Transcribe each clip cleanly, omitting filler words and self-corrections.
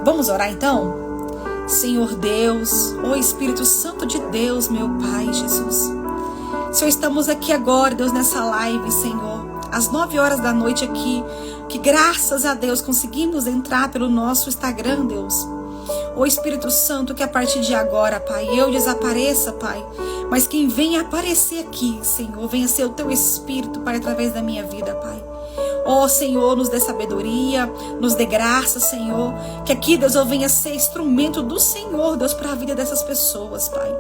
Vamos orar então? Senhor Deus, ó Espírito Santo de Deus, meu Pai Jesus. Senhor, estamos aqui agora, Deus, nessa live, Senhor, às 9 horas da noite aqui, que graças a Deus conseguimos entrar pelo nosso Instagram, Deus. Ó Espírito Santo, que a partir de agora, Pai, eu desapareça, Pai, mas quem venha aparecer aqui, Senhor, venha ser o Teu Espírito, Pai, através da minha vida, Pai. Ó Senhor, nos dê sabedoria, nos dê graça, Senhor, que aqui, Deus, eu venha ser instrumento do Senhor, Deus, para a vida dessas pessoas, Pai.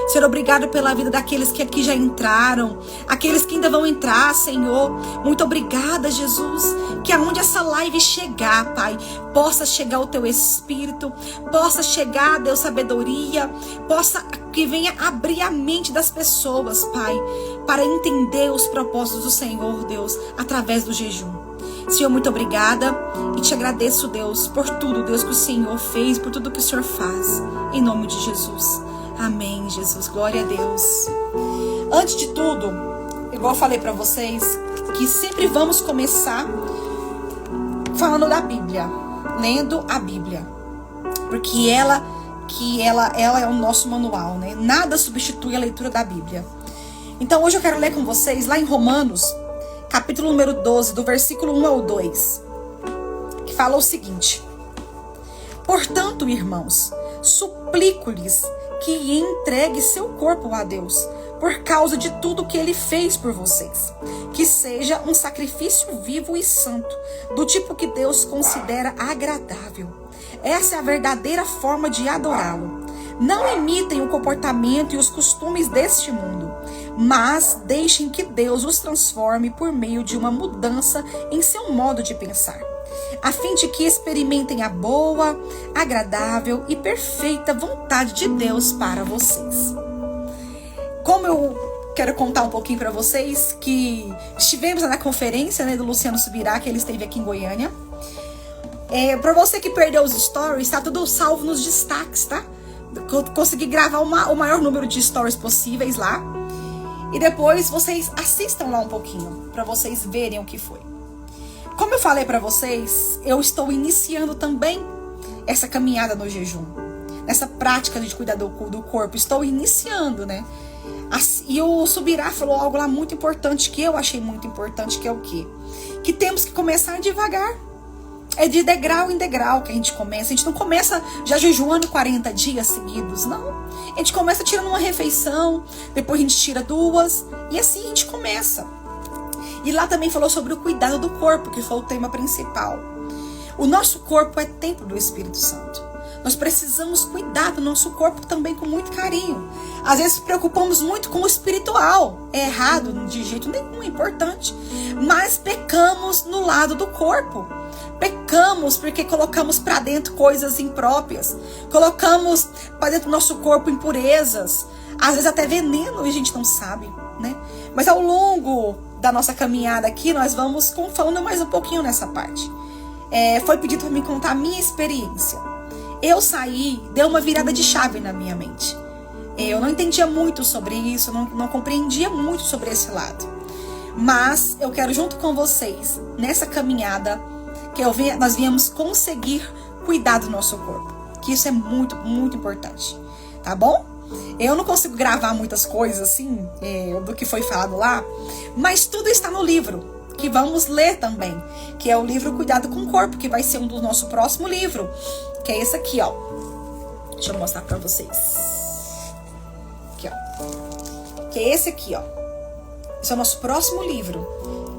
Senhor, obrigado pela vida daqueles que aqui já entraram, aqueles que ainda vão entrar, Senhor. Muito obrigada, Jesus, que aonde essa live chegar, Pai, possa chegar o Teu Espírito, possa chegar, Deus, sabedoria, possa que venha abrir a mente das pessoas, Pai, para entender os propósitos do Senhor, Deus, através do jejum. Senhor, muito obrigada e te agradeço, Deus, por tudo, Deus, que o Senhor fez, por tudo que o Senhor faz, em nome de Jesus. Amém, Jesus, glória a Deus. Antes de tudo, igual eu falei para vocês, que sempre vamos começar falando da Bíblia, lendo a Bíblia, porque ela é o nosso manual, né? Nada substitui a leitura da Bíblia. Então hoje eu quero ler com vocês lá em Romanos, capítulo número 12, do versículo 1 ao 2, que fala o seguinte: portanto, irmãos, suplico-lhes que entregue seu corpo a Deus, por causa de tudo que Ele fez por vocês, que seja um sacrifício vivo e santo, do tipo que Deus considera agradável. Essa é a verdadeira forma de adorá-lo. Não imitem o comportamento e os costumes deste mundo, mas deixem que Deus os transforme por meio de uma mudança em seu modo de pensar, a fim de que experimentem a boa, agradável e perfeita vontade de Deus para vocês. Como eu quero contar um pouquinho para vocês que estivemos na conferência, né, do Luciano Subirá, que ele esteve aqui em Goiânia. Para você que perdeu os stories, tá tudo salvo nos destaques, tá? Consegui gravar o maior número de stories possíveis lá. E depois vocês assistam lá um pouquinho, para vocês verem o que foi. Como eu falei para vocês, eu estou iniciando também essa caminhada no jejum, nessa prática de cuidar do corpo. Estou iniciando, né? E o Subirá falou algo lá muito importante, que eu achei muito importante, que é o quê? Que temos que começar devagar. É de degrau em degrau que a gente começa. A gente não começa já jejuando 40 dias seguidos, não. A gente começa tirando uma refeição, depois a gente tira 2, e assim a gente começa. E lá também falou sobre o cuidado do corpo, que foi o tema principal. O nosso corpo é templo do Espírito Santo. Nós precisamos cuidar do nosso corpo também com muito carinho. Às vezes preocupamos muito com o espiritual. É errado, de jeito nenhum, é importante. Mas pecamos no lado do corpo. Pecamos porque colocamos para dentro coisas impróprias. Colocamos para dentro do nosso corpo impurezas. Às vezes até veneno e a gente não sabe, né? Mas ao longo da nossa caminhada aqui, nós vamos falando mais um pouquinho nessa parte. Foi pedido para mim contar a minha experiência. Eu saí, deu uma virada de chave na minha mente. Eu não entendia muito sobre isso, não compreendia muito sobre esse lado. Mas eu quero, junto com vocês, nessa caminhada, que nós viemos conseguir cuidar do nosso corpo. Que isso é muito, muito importante. Tá bom? Eu não consigo gravar muitas coisas assim, do que foi falado lá, mas tudo está no livro, que vamos ler também, que é o livro Cuidado com o Corpo, que vai ser um do nosso próximo livro, que é esse aqui, ó. Deixa eu mostrar pra vocês. Aqui, ó. Que é esse aqui, ó. Esse é o nosso próximo livro.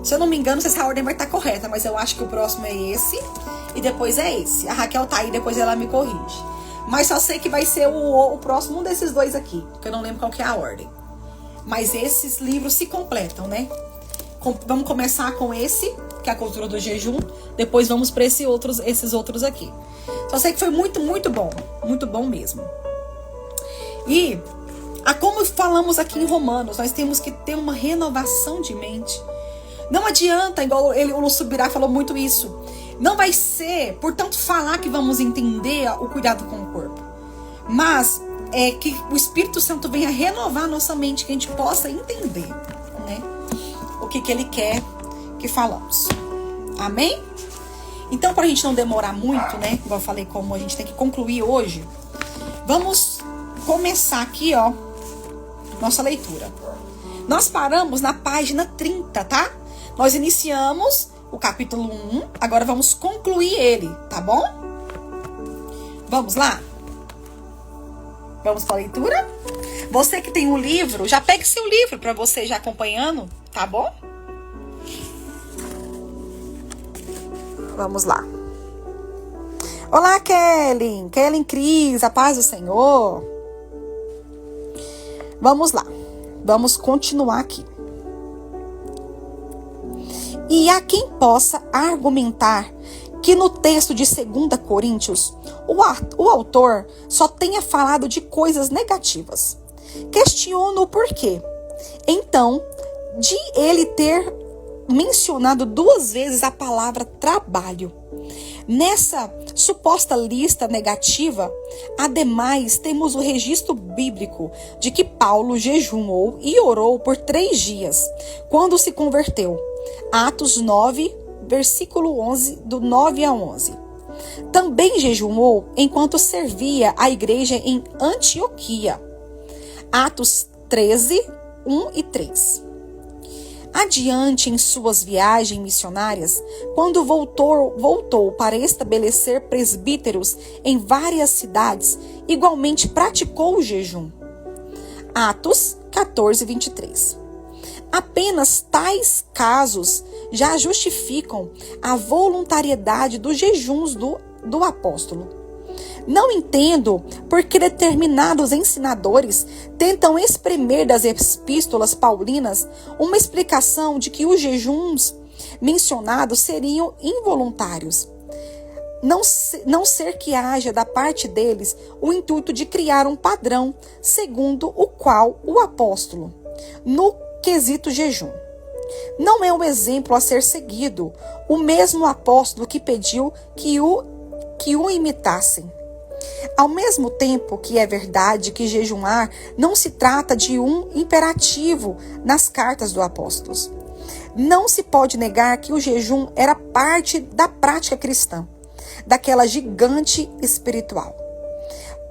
Se eu não me engano, não sei se a ordem vai estar correta, mas eu acho que o próximo é esse e depois é esse. A Raquel tá aí, depois ela me corrige. Mas só sei que vai ser o próximo, um desses dois aqui, porque eu não lembro qual que é a ordem. Mas esses livros se completam, né? Vamos começar com esse, que é a cultura do jejum. Depois vamos para esses outros aqui. Só sei que foi muito, muito bom. Muito bom mesmo. E, como falamos aqui em Romanos, nós temos que ter uma renovação de mente. Não adianta, igual o Subirá falou muito isso. Não vai ser, por tanto falar, que vamos entender o cuidado com o corpo. Mas é que o Espírito Santo venha renovar a nossa mente, que a gente possa entender, né, o que ele quer que falamos. Amém? Então, para a gente não demorar muito, né? Como eu falei, como a gente tem que concluir hoje, vamos começar aqui, ó, nossa leitura. Nós paramos na página 30, tá? Nós iniciamos o capítulo 1, agora vamos concluir ele, tá bom? Vamos lá? Vamos para a leitura? Você que tem um livro, já pegue seu livro para você já acompanhando, tá bom? Vamos lá. Olá, Kellen. Kellen Cris, a paz do Senhor. Vamos lá. Vamos continuar aqui. E há quem possa argumentar que no texto de 2 Coríntios, o autor só tenha falado de coisas negativas. Questiono o porquê. Então, de ele ter mencionado 2 vezes a palavra trabalho. Nessa suposta lista negativa, ademais, temos o registro bíblico de que Paulo jejuou e orou por 3 dias, quando se converteu. Atos 9, versículo 11, do 9 a 11. Também jejuou enquanto servia a igreja em Antioquia. Atos 13, 1 e 3. Adiante em suas viagens missionárias, quando voltou para estabelecer presbíteros em várias cidades, igualmente praticou o jejum. Atos 14, 23. Apenas tais casos já justificam a voluntariedade dos jejuns do apóstolo. Não entendo por que determinados ensinadores tentam espremer das epístolas paulinas uma explicação de que os jejuns mencionados seriam involuntários. Não ser que haja da parte deles o intuito de criar um padrão segundo o qual o apóstolo, no quesito jejum, não é um exemplo a ser seguido, o mesmo apóstolo que pediu que o imitassem. Ao mesmo tempo que é verdade que jejuar não se trata de um imperativo nas cartas do apóstolo, não se pode negar que o jejum era parte da prática cristã, daquela gigante espiritual.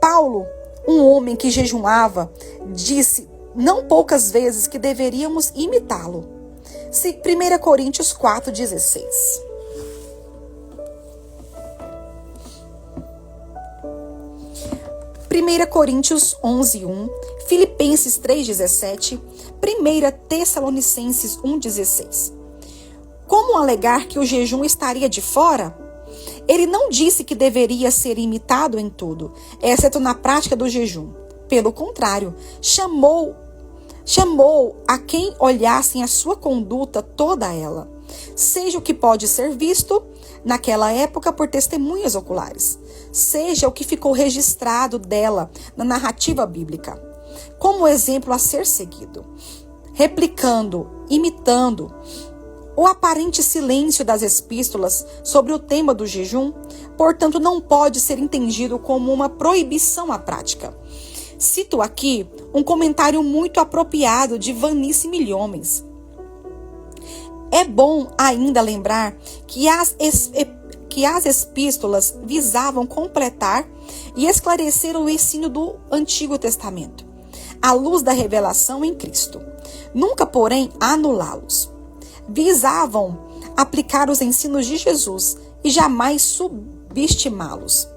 Paulo, um homem que jejuava, disse não poucas vezes que deveríamos imitá-lo. 1 Coríntios 4,16. 1 Coríntios 11:1, Filipenses 3:17, 1 Tessalonicenses 1:16. Como alegar que o jejum estaria de fora? Ele não disse que deveria ser imitado em tudo, exceto na prática do jejum. Pelo contrário, chamou a quem olhassem a sua conduta toda ela, seja o que pode ser visto naquela época por testemunhas oculares, seja o que ficou registrado dela na narrativa bíblica, como exemplo a ser seguido, replicando, imitando. O aparente silêncio das epístolas sobre o tema do jejum, portanto, não pode ser entendido como uma proibição à prática. Cito aqui um comentário muito apropriado de Vanice Milhomens. É bom ainda lembrar que as epístolas visavam completar e esclarecer o ensino do Antigo Testamento, à luz da revelação em Cristo. Nunca, porém, anulá-los. Visavam aplicar os ensinos de Jesus e jamais subestimá-los.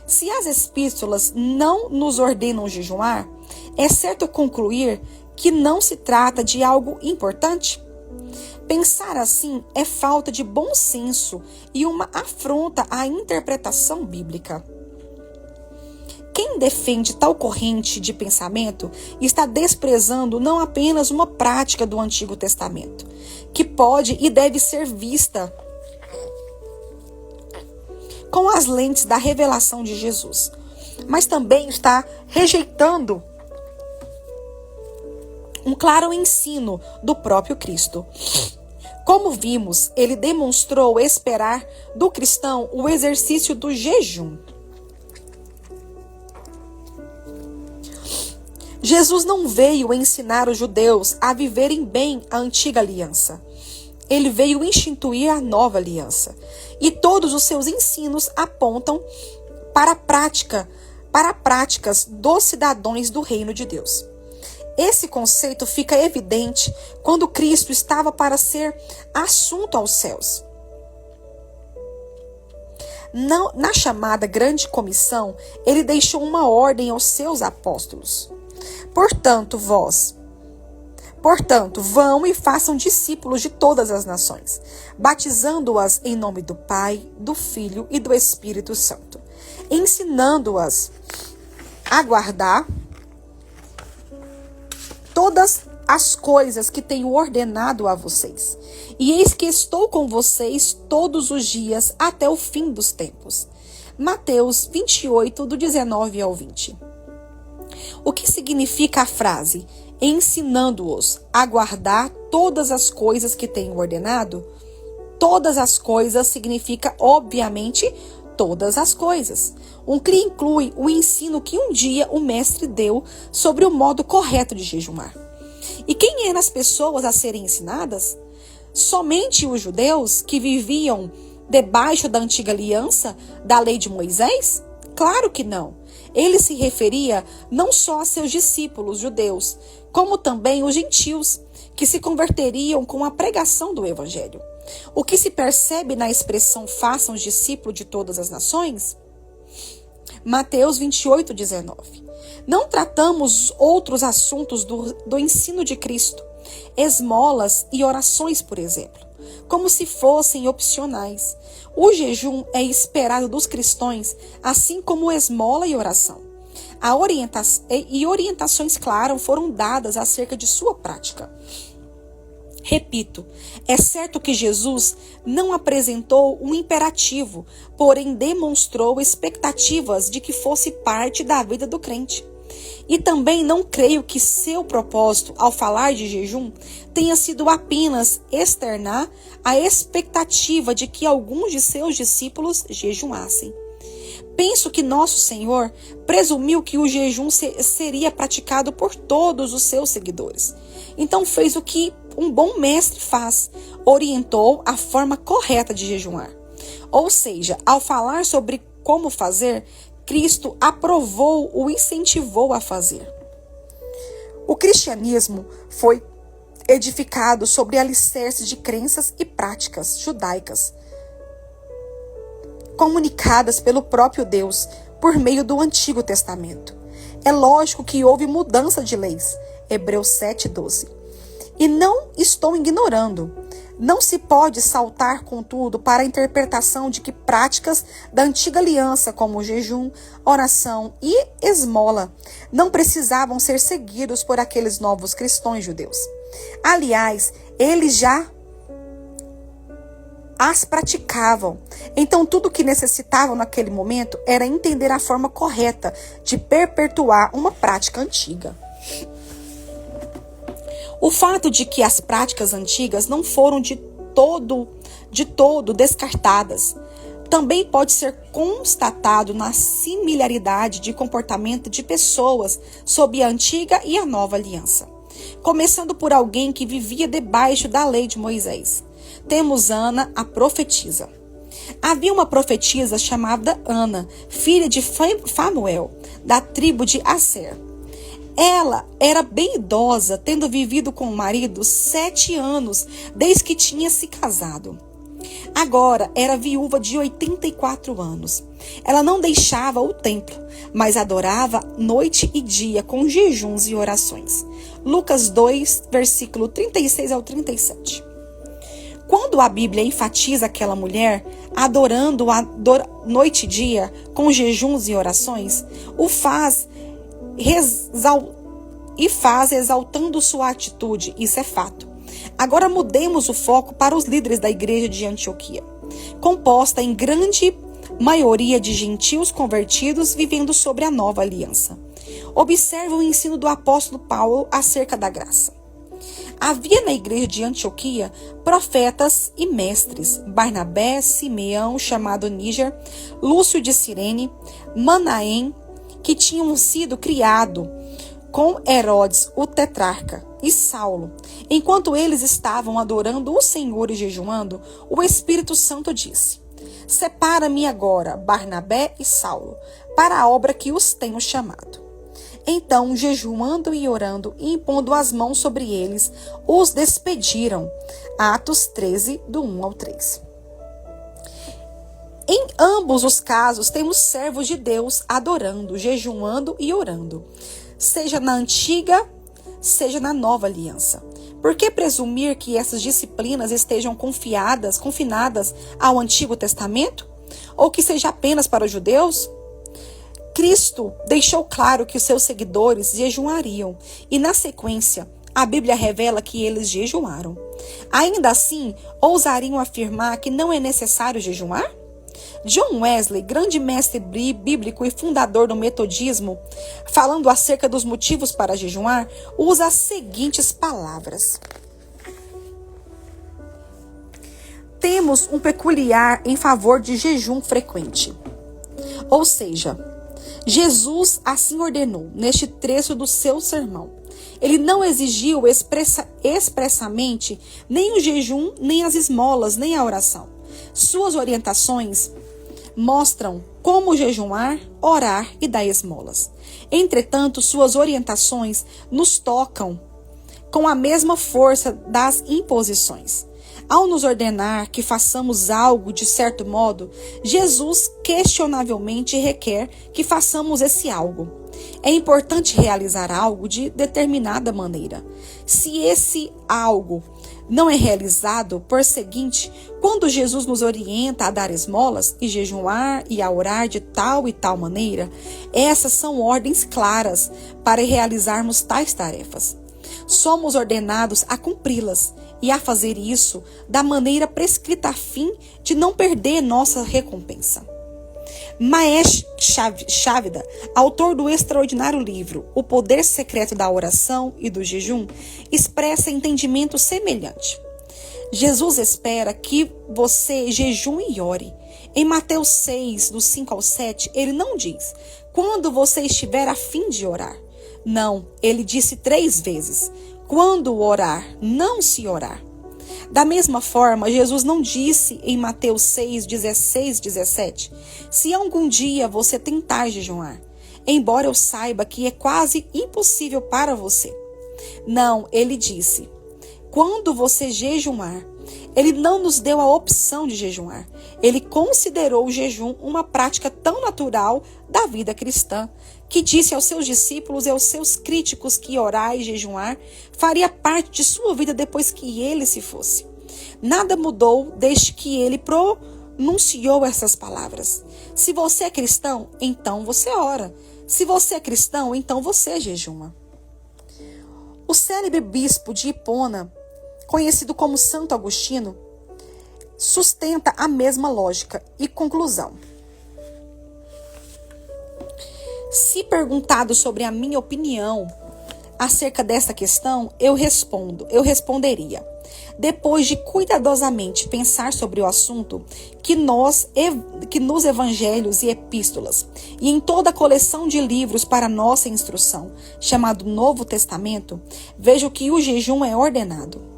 Se as epístolas não nos ordenam jejuar, é certo concluir que não se trata de algo importante? Pensar assim é falta de bom senso e uma afronta à interpretação bíblica. Quem defende tal corrente de pensamento está desprezando não apenas uma prática do Antigo Testamento, que pode e deve ser vista com as lentes da revelação de Jesus, mas também está rejeitando um claro ensino do próprio Cristo. Como vimos, ele demonstrou esperar do cristão o exercício do jejum. Jesus não veio ensinar os judeus a viverem bem a antiga aliança. ele veio instituir a nova aliança. E todos os seus ensinos apontam para práticas dos cidadãos do reino de Deus. Esse conceito fica evidente quando Cristo estava para ser assunto aos céus. Na chamada Grande Comissão, ele deixou uma ordem aos seus apóstolos. Portanto, vão e façam discípulos de todas as nações, batizando-as em nome do Pai, do Filho e do Espírito Santo, ensinando-as a guardar todas as coisas que tenho ordenado a vocês. E eis que estou com vocês todos os dias até o fim dos tempos. Mateus 28, do 19 ao 20. O que significa a frase, ensinando-os a guardar todas as coisas que tenho ordenado? Todas as coisas significa, obviamente, todas as coisas. O que inclui o ensino que um dia o mestre deu sobre o modo correto de jejumar. E quem eram as pessoas a serem ensinadas? Somente os judeus que viviam debaixo da antiga aliança, da lei de Moisés? Claro que não. Ele se referia não só a seus discípulos judeus, como também os gentios, que se converteriam com a pregação do evangelho. O que se percebe na expressão façam os discípulos de todas as nações? Mateus 28, 19. Não tratamos outros assuntos do ensino de Cristo, esmolas e orações, por exemplo, como se fossem opcionais. O jejum é esperado dos cristãos, assim como esmola e oração. Orientações claras foram dadas acerca de sua prática. Repito, é certo que Jesus não apresentou um imperativo, porém demonstrou expectativas de que fosse parte da vida do crente. E também não creio que seu propósito, ao falar de jejum, tenha sido apenas externar a expectativa de que alguns de seus discípulos jejuassem. Penso que nosso Senhor presumiu que o jejum seria praticado por todos os seus seguidores. Então fez o que um bom mestre faz, orientou a forma correta de jejuar. Ou seja, ao falar sobre como fazer, Cristo aprovou ou incentivou a fazer. O cristianismo foi edificado sobre alicerces de crenças e práticas judaicas, comunicadas pelo próprio Deus por meio do Antigo Testamento. É lógico que houve mudança de leis, Hebreus 7:12. E não estou ignorando. Não se pode saltar, contudo, para a interpretação de que práticas da antiga aliança, como jejum, oração e esmola, não precisavam ser seguidos por aqueles novos cristãos judeus. Aliás, eles já as praticavam. Então, tudo o que necessitavam naquele momento era entender a forma correta de perpetuar uma prática antiga. O fato de que as práticas antigas não foram de todo descartadas também pode ser constatado na similaridade de comportamento de pessoas sob a antiga e a nova aliança. Começando por alguém que vivia debaixo da lei de Moisés. Temos Ana, a profetisa. Havia uma profetisa chamada Ana, filha de Fanuel, da tribo de Asser. Ela era bem idosa, tendo vivido com o marido 7 anos, desde que tinha se casado. Agora era viúva de 84 anos. Ela não deixava o templo, mas adorava noite e dia com jejuns e orações. Lucas 2, versículo 36 ao 37. Quando a Bíblia enfatiza aquela mulher adorando noite e dia com jejuns e orações, o faz exaltando sua atitude, isso é fato. Agora mudemos o foco para os líderes da igreja de Antioquia, composta em grande maioria de gentios convertidos vivendo sobre a nova aliança. Observe o ensino do apóstolo Paulo acerca da graça. Havia na igreja de Antioquia profetas e mestres, Barnabé, Simeão, chamado Níger, Lúcio de Cirene, Manaém, que tinham sido criados com Herodes, o tetrarca, e Saulo. Enquanto eles estavam adorando o Senhor e jejuando, o Espírito Santo disse: separa-me agora, Barnabé e Saulo, para a obra que os tenho chamado. Então, jejuando e orando e impondo as mãos sobre eles, os despediram. Atos 13, do 1 ao 3. Em ambos os casos, temos servos de Deus adorando, jejuando e orando, seja na antiga, seja na nova aliança. Por que presumir que essas disciplinas estejam confinadas ao Antigo Testamento? Ou que seja apenas para os judeus? Cristo deixou claro que os seus seguidores jejuariam, e na sequência, a Bíblia revela que eles jejuaram. Ainda assim, ousariam afirmar que não é necessário jejuar? John Wesley, grande mestre bíblico e fundador do metodismo, falando acerca dos motivos para jejuar, usa as seguintes palavras: temos um peculiar em favor de jejum frequente. Ou seja, Jesus assim ordenou neste trecho do seu sermão. Ele não exigiu expressamente nem o jejum, nem as esmolas, nem a oração. Suas orientações mostram como jejuar, orar e dar esmolas. Entretanto, suas orientações nos tocam com a mesma força das imposições. Ao nos ordenar que façamos algo de certo modo, Jesus questionavelmente requer que façamos esse algo. É importante realizar algo de determinada maneira. Se esse algo não é realizado, por seguinte, quando Jesus nos orienta a dar esmolas e jejuar e a orar de tal e tal maneira, essas são ordens claras para realizarmos tais tarefas. Somos ordenados a cumpri-las e a fazer isso da maneira prescrita a fim de não perder nossa recompensa. Mahesh Chavda, autor do extraordinário livro O Poder Secreto da Oração e do Jejum, expressa entendimento semelhante. Jesus espera que você jejue e ore. Em Mateus 6, do 5 ao 7, ele não diz quando você estiver a fim de orar. Não, ele disse 3 vezes: quando orar, não se orar. Da mesma forma, Jesus não disse em Mateus 6, 16, 17, se algum dia você tentar jejuar, embora eu saiba que é quase impossível para você. Não, ele disse, quando você jejuar. Ele não nos deu a opção de jejuar. Ele considerou o jejum uma prática tão natural da vida cristã, que disse aos seus discípulos e aos seus críticos que orar e jejuar faria parte de sua vida depois que ele se fosse. Nada mudou desde que ele pronunciou essas palavras. Se você é cristão, então você ora. Se você é cristão, então você jejuma. O célebre bispo de Hipona, conhecido como Santo Agostinho, sustenta a mesma lógica e conclusão. Se perguntado sobre a minha opinião acerca dessa questão, eu responderia, depois de cuidadosamente pensar sobre o assunto, que nos evangelhos e epístolas, e em toda a coleção de livros para nossa instrução, chamado Novo Testamento, vejo que o jejum é ordenado.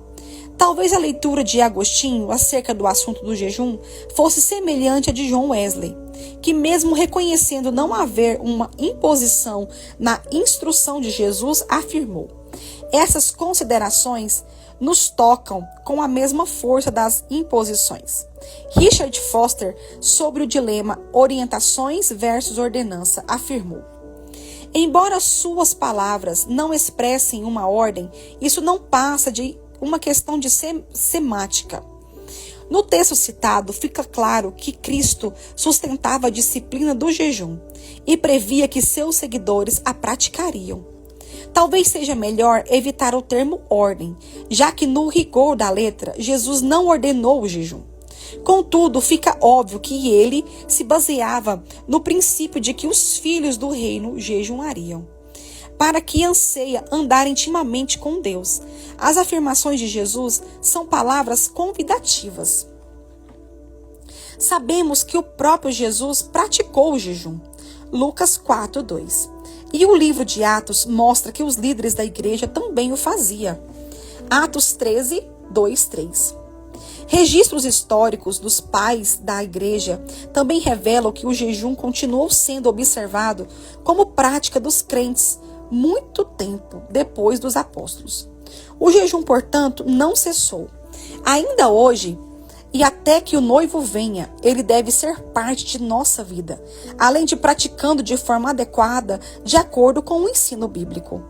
Talvez a leitura de Agostinho acerca do assunto do jejum fosse semelhante à de John Wesley, que mesmo reconhecendo não haver uma imposição na instrução de Jesus, afirmou: essas considerações nos tocam com a mesma força das imposições. Richard Foster, sobre o dilema orientações versus ordenança, afirmou: embora suas palavras não expressem uma ordem, isso não passa de uma questão de semática. No texto citado, fica claro que Cristo sustentava a disciplina do jejum e previa que seus seguidores a praticariam. Talvez seja melhor evitar o termo ordem, já que no rigor da letra, Jesus não ordenou o jejum. Contudo, fica óbvio que ele se baseava no princípio de que os filhos do reino jejuariam. Para que anseia andar intimamente com Deus. As afirmações de Jesus são palavras convidativas. Sabemos que o próprio Jesus praticou o jejum. Lucas 4:2. E o livro de Atos mostra que os líderes da igreja também o faziam. Atos 13, 2, 3. Registros históricos dos pais da igreja também revelam que o jejum continuou sendo observado como prática dos crentes muito tempo depois dos apóstolos. O jejum, portanto, não cessou. Ainda hoje, e até que o noivo venha, ele deve ser parte de nossa vida, além de praticando de forma adequada, de acordo com o ensino bíblico.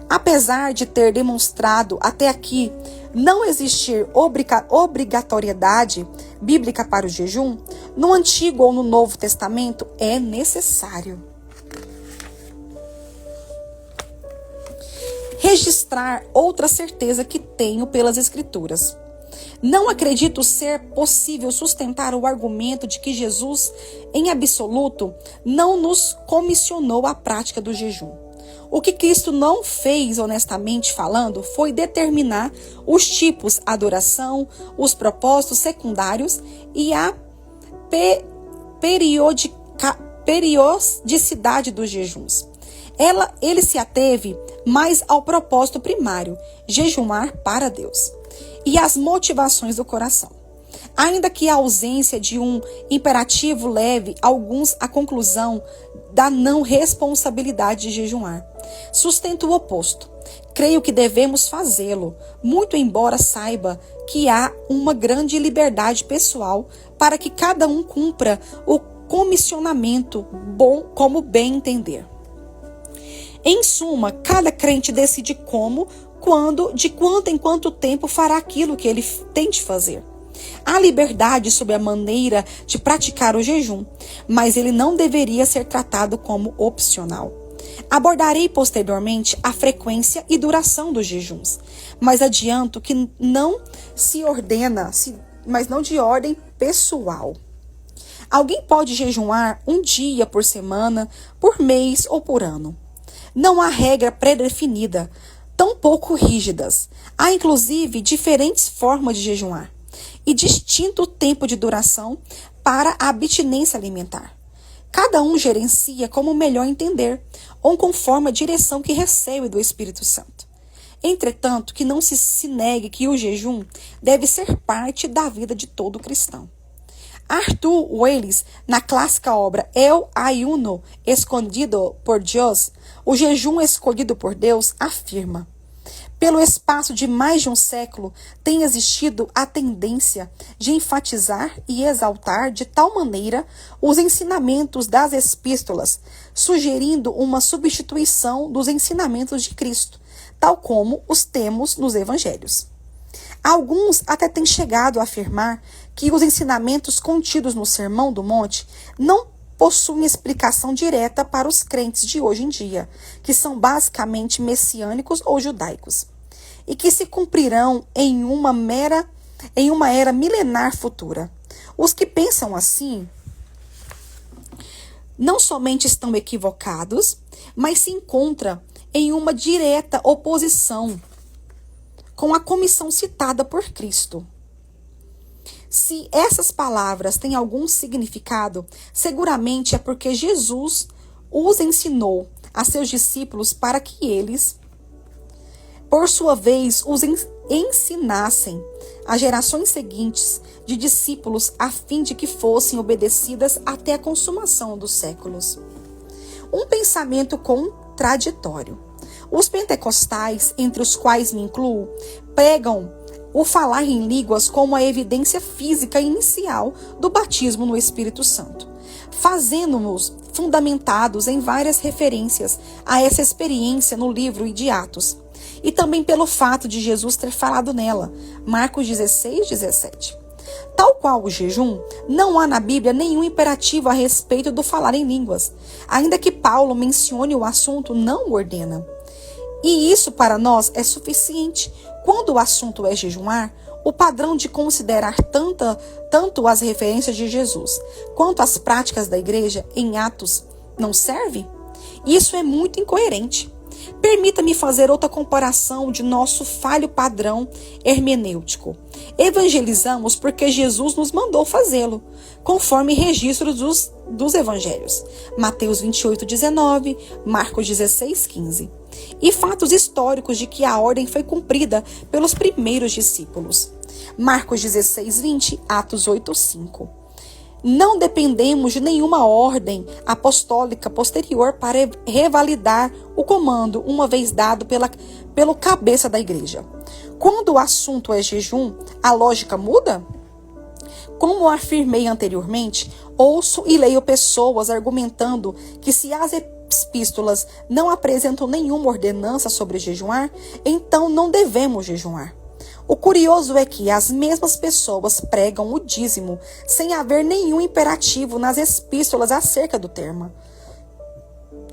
Apesar de ter demonstrado até aqui não existir obrigatoriedade bíblica para o jejum, no Antigo ou no Novo Testamento é necessário. Registrar outra certeza que tenho pelas Escrituras. Não acredito ser possível sustentar o argumento de que Jesus, em absoluto, não nos comissionou a prática do jejum. O que Cristo não fez, honestamente falando, foi determinar os tipos, a adoração, os propósitos secundários e a periodicidade dos jejuns. Ele se ateve mais ao propósito primário, jejuar para Deus, e às motivações do coração. Ainda que a ausência de um imperativo leve alguns à conclusão da não responsabilidade de jejuar, sustento o oposto. Creio que devemos fazê-lo, muito embora saiba que há uma grande liberdade pessoal para que cada um cumpra o comissionamento bom como bem entender. Em suma, cada crente decide como, quando, de quanto em quanto tempo fará aquilo que ele tem de fazer. Há liberdade sobre a maneira de praticar o jejum, mas ele não deveria ser tratado como opcional. Abordarei posteriormente a frequência e duração dos jejuns, mas adianto que não se ordena, mas não de ordem pessoal. Alguém pode jejuar um dia por semana, por mês ou por ano. Não há regra pré-definida, tampouco rígidas. Há inclusive diferentes formas de jejuar e distinto tempo de duração para a abstinência alimentar. Cada um gerencia como melhor entender, ou conforme a direção que recebe do Espírito Santo. Entretanto, que não se negue que o jejum deve ser parte da vida de todo cristão. Arthur Wallis, na clássica obra El Ayuno Escondido por Dios, o jejum escolhido por Deus, afirma: pelo espaço de mais de um século, tem existido a tendência de enfatizar e exaltar de tal maneira os ensinamentos das epístolas, sugerindo uma substituição dos ensinamentos de Cristo, tal como os temos nos evangelhos. Alguns até têm chegado a afirmar que os ensinamentos contidos no Sermão do Monte não possuem explicação direta para os crentes de hoje em dia, que são basicamente messiânicos ou judaicos, e que se cumprirão em uma era milenar futura. Os que pensam assim não somente estão equivocados, mas se encontram em uma direta oposição com a comissão citada por Cristo. Se essas palavras têm algum significado, seguramente é porque Jesus os ensinou a seus discípulos para que eles, por sua vez, os ensinassem às gerações seguintes de discípulos a fim de que fossem obedecidas até a consumação dos séculos. Um pensamento contraditório. Os pentecostais, entre os quais me incluo, pregam o falar em línguas como a evidência física inicial do batismo no Espírito Santo, fazendo-nos fundamentados em várias referências a essa experiência no livro de Atos, e também pelo fato de Jesus ter falado nela, Marcos 16, 17. Tal qual o jejum, não há na Bíblia nenhum imperativo a respeito do falar em línguas, ainda que Paulo mencione o assunto, não o ordena. E isso para nós é suficiente. Quando o assunto é jejuar, o padrão de considerar tanto as referências de Jesus quanto as práticas da igreja em Atos não serve? Isso é muito incoerente. Permita-me fazer outra comparação de nosso falho padrão hermenêutico. Evangelizamos porque Jesus nos mandou fazê-lo, conforme registros dos evangelhos. Mateus 28:19, Marcos 16:15. E fatos históricos de que a ordem foi cumprida pelos primeiros discípulos. Marcos 16:20, Atos 8:5. Não dependemos de nenhuma ordem apostólica posterior para revalidar o comando, uma vez dado pelo cabeça da igreja. Quando o assunto é jejum, a lógica muda? Como afirmei anteriormente, ouço e leio pessoas argumentando que se as epístolas não apresentam nenhuma ordenança sobre jejuar, então não devemos jejuar. O curioso é que as mesmas pessoas pregam o dízimo sem haver nenhum imperativo nas epístolas acerca do tema.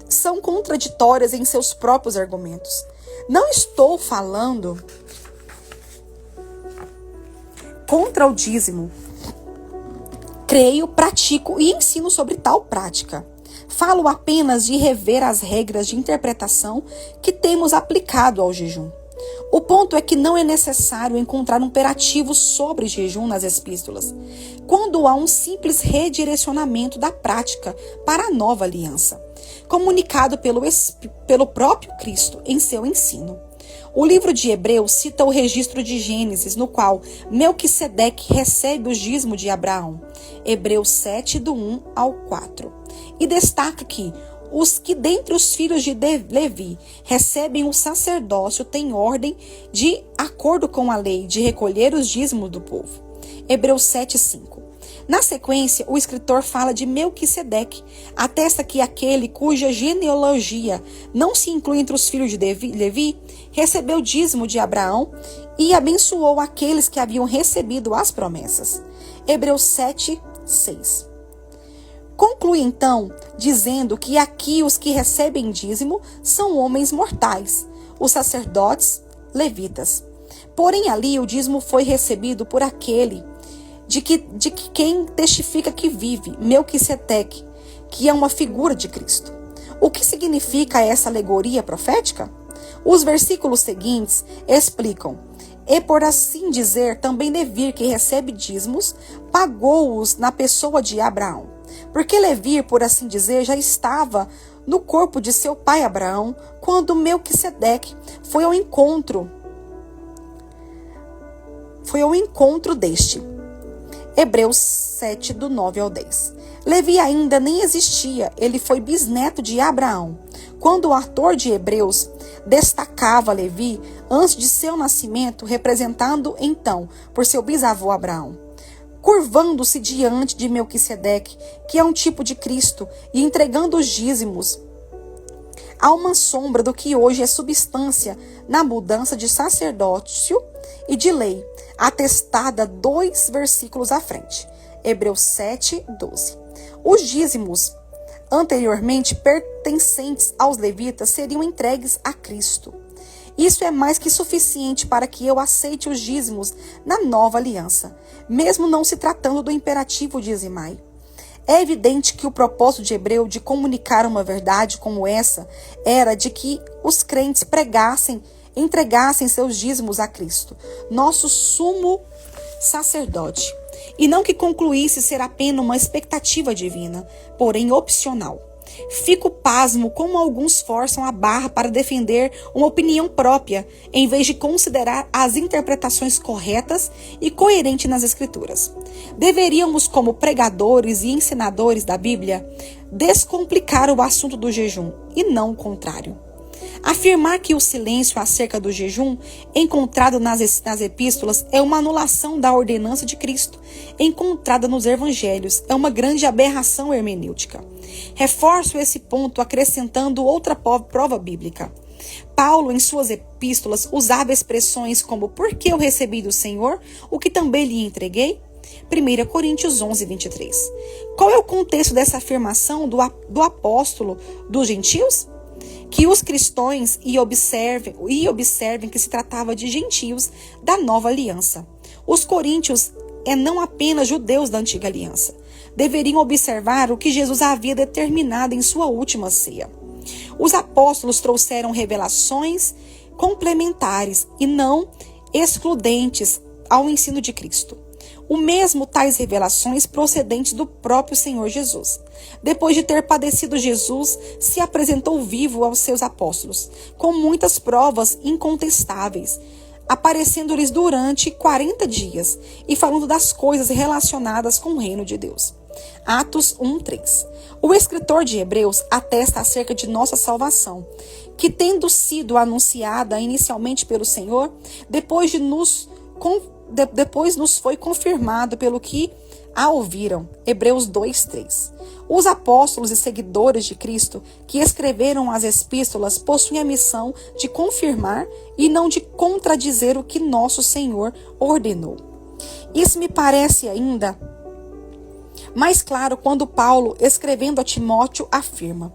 São contraditórias em seus próprios argumentos. Não estou falando contra o dízimo. Creio, pratico e ensino sobre tal prática. Falo apenas de rever as regras de interpretação que temos aplicado ao jejum. O ponto é que não é necessário encontrar um imperativo sobre jejum nas epístolas, quando há um simples redirecionamento da prática para a nova aliança, comunicado pelo próprio Cristo em seu ensino. O livro de Hebreus cita o registro de Gênesis, no qual Melquisedeque recebe o dízimo de Abraão, Hebreus 7, do 1 ao 4, e destaca que os que dentre os filhos de Levi recebem o sacerdócio têm ordem, de acordo com a lei, de recolher os dízimos do povo. Hebreus 7:5. Na sequência, o escritor fala de Melquisedeque, atesta que aquele cuja genealogia não se inclui entre os filhos de Levi, recebeu o dízimo de Abraão e abençoou aqueles que haviam recebido as promessas. Hebreus 7:6. Conclui então, dizendo que aqui os que recebem dízimo são homens mortais, os sacerdotes levitas. Porém ali o dízimo foi recebido por aquele de que quem testifica que vive, Melquisedeque, que é uma figura de Cristo. O que significa essa alegoria profética? Os versículos seguintes explicam: e por assim dizer, também Levi, que recebe dízimos, pagou-os na pessoa de Abraão. Porque Levi, por assim dizer, já estava no corpo de seu pai Abraão, quando Melquisedeque foi ao encontro deste. Hebreus 7, do 9 ao 10. Levi ainda nem existia, ele foi bisneto de Abraão. Quando o autor de Hebreus destacava Levi antes de seu nascimento, representando então por seu bisavô Abraão. Curvando-se diante de Melquisedeque, que é um tipo de Cristo, e entregando os dízimos, há uma sombra do que hoje é substância na mudança de sacerdócio e de lei, atestada 2 versículos à frente. Hebreus 7, 12. Os dízimos anteriormente pertencentes aos levitas seriam entregues a Cristo. Isso é mais que suficiente para que eu aceite os dízimos na nova aliança, mesmo não se tratando do imperativo dizimai. É evidente que o propósito de Hebreu de comunicar uma verdade como essa era de que os crentes entregassem seus dízimos a Cristo, nosso sumo sacerdote, e não que concluísse ser apenas uma expectativa divina, porém opcional. Fico pasmo como alguns forçam a barra para defender uma opinião própria, em vez de considerar as interpretações corretas e coerentes nas Escrituras. Deveríamos, como pregadores e ensinadores da Bíblia, descomplicar o assunto do jejum, e não o contrário. Afirmar que o silêncio acerca do jejum, encontrado nas epístolas, é uma anulação da ordenança de Cristo, encontrada nos evangelhos, é uma grande aberração hermenêutica. Reforço esse ponto acrescentando outra prova bíblica. Paulo, em suas epístolas, usava expressões como "porque eu recebi do Senhor o que também lhe entreguei", 1 Coríntios 11, 23. Qual é o contexto dessa afirmação do apóstolo dos gentios? Que os cristãos observem que se tratava de gentios da nova aliança. Os coríntios não apenas judeus da antiga aliança. Deveriam observar o que Jesus havia determinado em sua última ceia. Os apóstolos trouxeram revelações complementares e não excludentes ao ensino de Cristo. O mesmo tais revelações procedentes do próprio Senhor Jesus. Depois de ter padecido, Jesus se apresentou vivo aos seus apóstolos, com muitas provas incontestáveis, aparecendo-lhes durante 40 dias e falando das coisas relacionadas com o reino de Deus. Atos 1:3. O escritor de Hebreus atesta acerca de nossa salvação, que tendo sido anunciada inicialmente pelo Senhor, depois nos foi confirmado pelo que a ouviram. Hebreus 2:3. Os apóstolos e seguidores de Cristo que escreveram as epístolas possuem a missão de confirmar e não de contradizer o que nosso Senhor ordenou. Isso me parece ainda mais claro quando Paulo, escrevendo a Timóteo, afirma: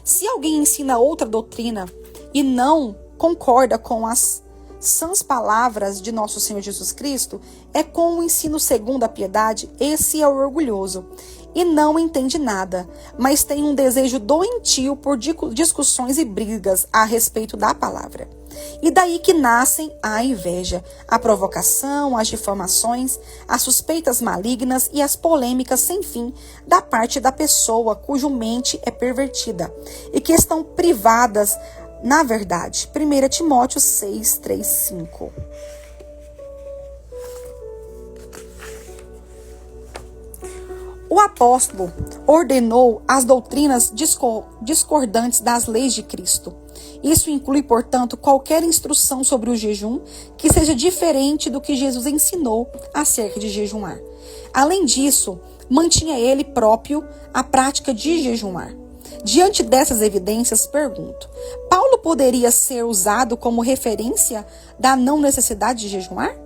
se alguém ensina outra doutrina e não concorda com as sãs palavras de nosso Senhor Jesus Cristo, é com o ensino segundo a piedade, esse é o orgulhoso, e não entende nada, mas tem um desejo doentio por discussões e brigas a respeito da palavra. E daí que nascem a inveja, a provocação, as difamações, as suspeitas malignas e as polêmicas sem fim da parte da pessoa cuja mente é pervertida e que estão privadas na verdade. 1 Timóteo 6:3-5. O apóstolo ordenou as doutrinas discordantes das leis de Cristo. Isso inclui, portanto, qualquer instrução sobre o jejum que seja diferente do que Jesus ensinou acerca de jejuar. Além disso, mantinha ele próprio a prática de jejuar. Diante dessas evidências, pergunto: Paulo poderia ser usado como referência da não necessidade de jejuar?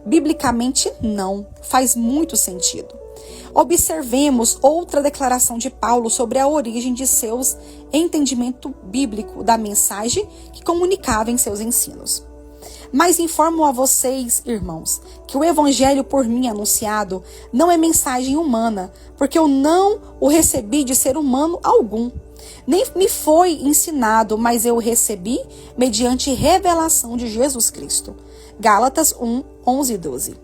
Biblicamente, não. Faz muito sentido. Observemos outra declaração de Paulo sobre a origem de seus entendimento bíblico da mensagem que comunicava em seus ensinos. Mas informo a vocês, irmãos, que o evangelho por mim anunciado não é mensagem humana, porque eu não o recebi de ser humano algum. Nem me foi ensinado, mas eu o recebi mediante revelação de Jesus Cristo. Gálatas 1:11-12.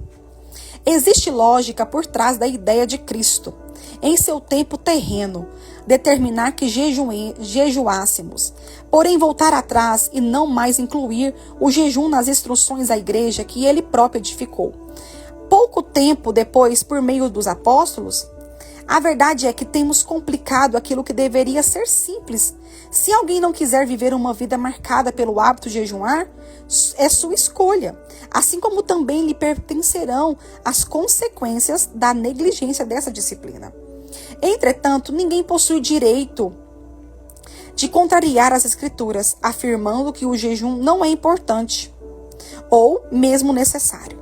Existe lógica por trás da ideia de Cristo, em seu tempo terreno, determinar que jejuássemos, porém voltar atrás e não mais incluir o jejum nas instruções à igreja que ele próprio edificou. Pouco tempo depois, por meio dos apóstolos, a verdade é que temos complicado aquilo que deveria ser simples. Se alguém não quiser viver uma vida marcada pelo hábito de jejuar, é sua escolha, assim como também lhe pertencerão as consequências da negligência dessa disciplina. Entretanto, ninguém possui direito de contrariar as Escrituras, afirmando que o jejum não é importante ou mesmo necessário.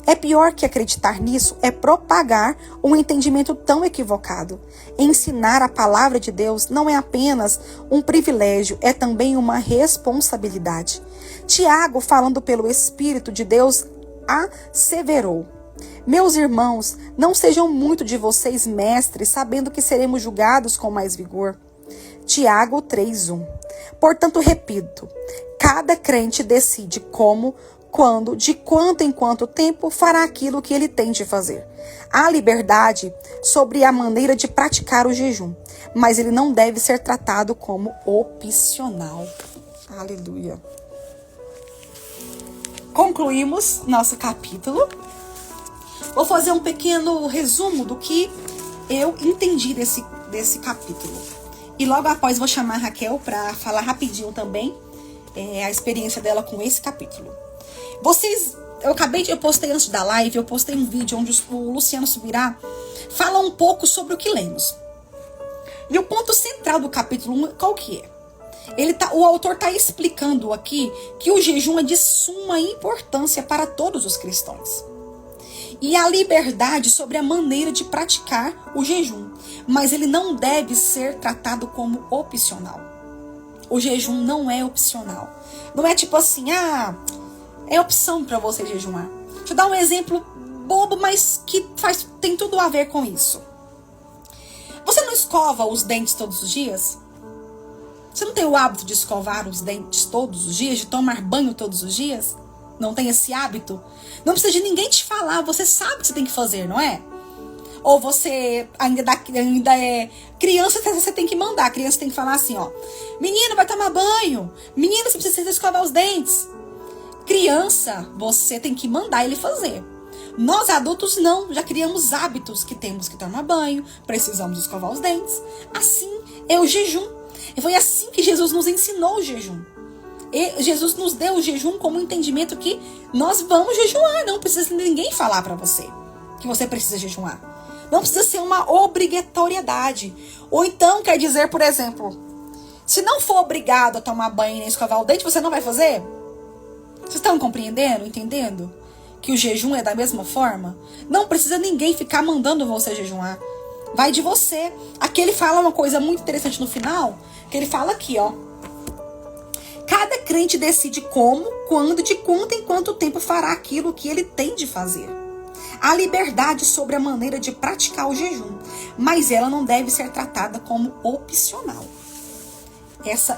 É pior que acreditar nisso é propagar um entendimento tão equivocado. Ensinar a palavra de Deus não é apenas um privilégio, é também uma responsabilidade. Tiago, falando pelo Espírito de Deus, asseverou: meus irmãos, não sejam muito de vocês mestres, sabendo que seremos julgados com mais vigor. Tiago 3:1. Portanto, repito, cada crente decide como, quando, de quanto em quanto tempo fará aquilo que ele tem de fazer. Há liberdade sobre a maneira de praticar o jejum, mas ele não deve ser tratado como opcional. Aleluia. Concluímos nosso capítulo. Vou fazer um pequeno resumo do que eu entendi desse capítulo. E logo após vou chamar a Raquel para falar rapidinho também a experiência dela com esse capítulo. Eu postei antes da live, eu postei um vídeo onde o Luciano Subirá fala um pouco sobre o que lemos. E o ponto central do capítulo 1, qual que é? O autor está explicando aqui que o jejum é de suma importância para todos os cristãos. E a liberdade sobre a maneira de praticar o jejum. Mas ele não deve ser tratado como opcional. O jejum não é opcional. Não é tipo assim, é opção para você jejuar. Deixa eu dar um exemplo bobo, mas que tem tudo a ver com isso. Você não escova os dentes todos os dias? Você não tem o hábito de escovar os dentes todos os dias, de tomar banho todos os dias? Não tem esse hábito? Não precisa de ninguém te falar, você sabe o que você tem que fazer, não é? Ou você ainda é criança, você tem que mandar. A criança tem que falar assim, ó. Menino, vai tomar banho. Menino, você precisa escovar os dentes. Criança, você tem que mandar ele fazer. Nós adultos não, já criamos hábitos que temos que tomar banho, precisamos escovar os dentes. Assim é o jejum. E foi assim que Jesus nos ensinou o jejum. E Jesus nos deu o jejum como um entendimento que nós vamos jejuar. Não precisa ninguém falar para você que você precisa jejuar. Não precisa ser uma obrigatoriedade. Ou então quer dizer, por exemplo, se não for obrigado a tomar banho e escovar o dente, você não vai fazer? Vocês estão compreendendo, entendendo? Que o jejum é da mesma forma? Não precisa ninguém ficar mandando você jejuar. Vai de você. Aqui ele fala uma coisa muito interessante no final, que ele fala aqui, ó. Cada crente decide como, quando, de quanto em quanto tempo fará aquilo que ele tem de fazer. Há liberdade sobre a maneira de praticar o jejum, mas ela não deve ser tratada como opcional.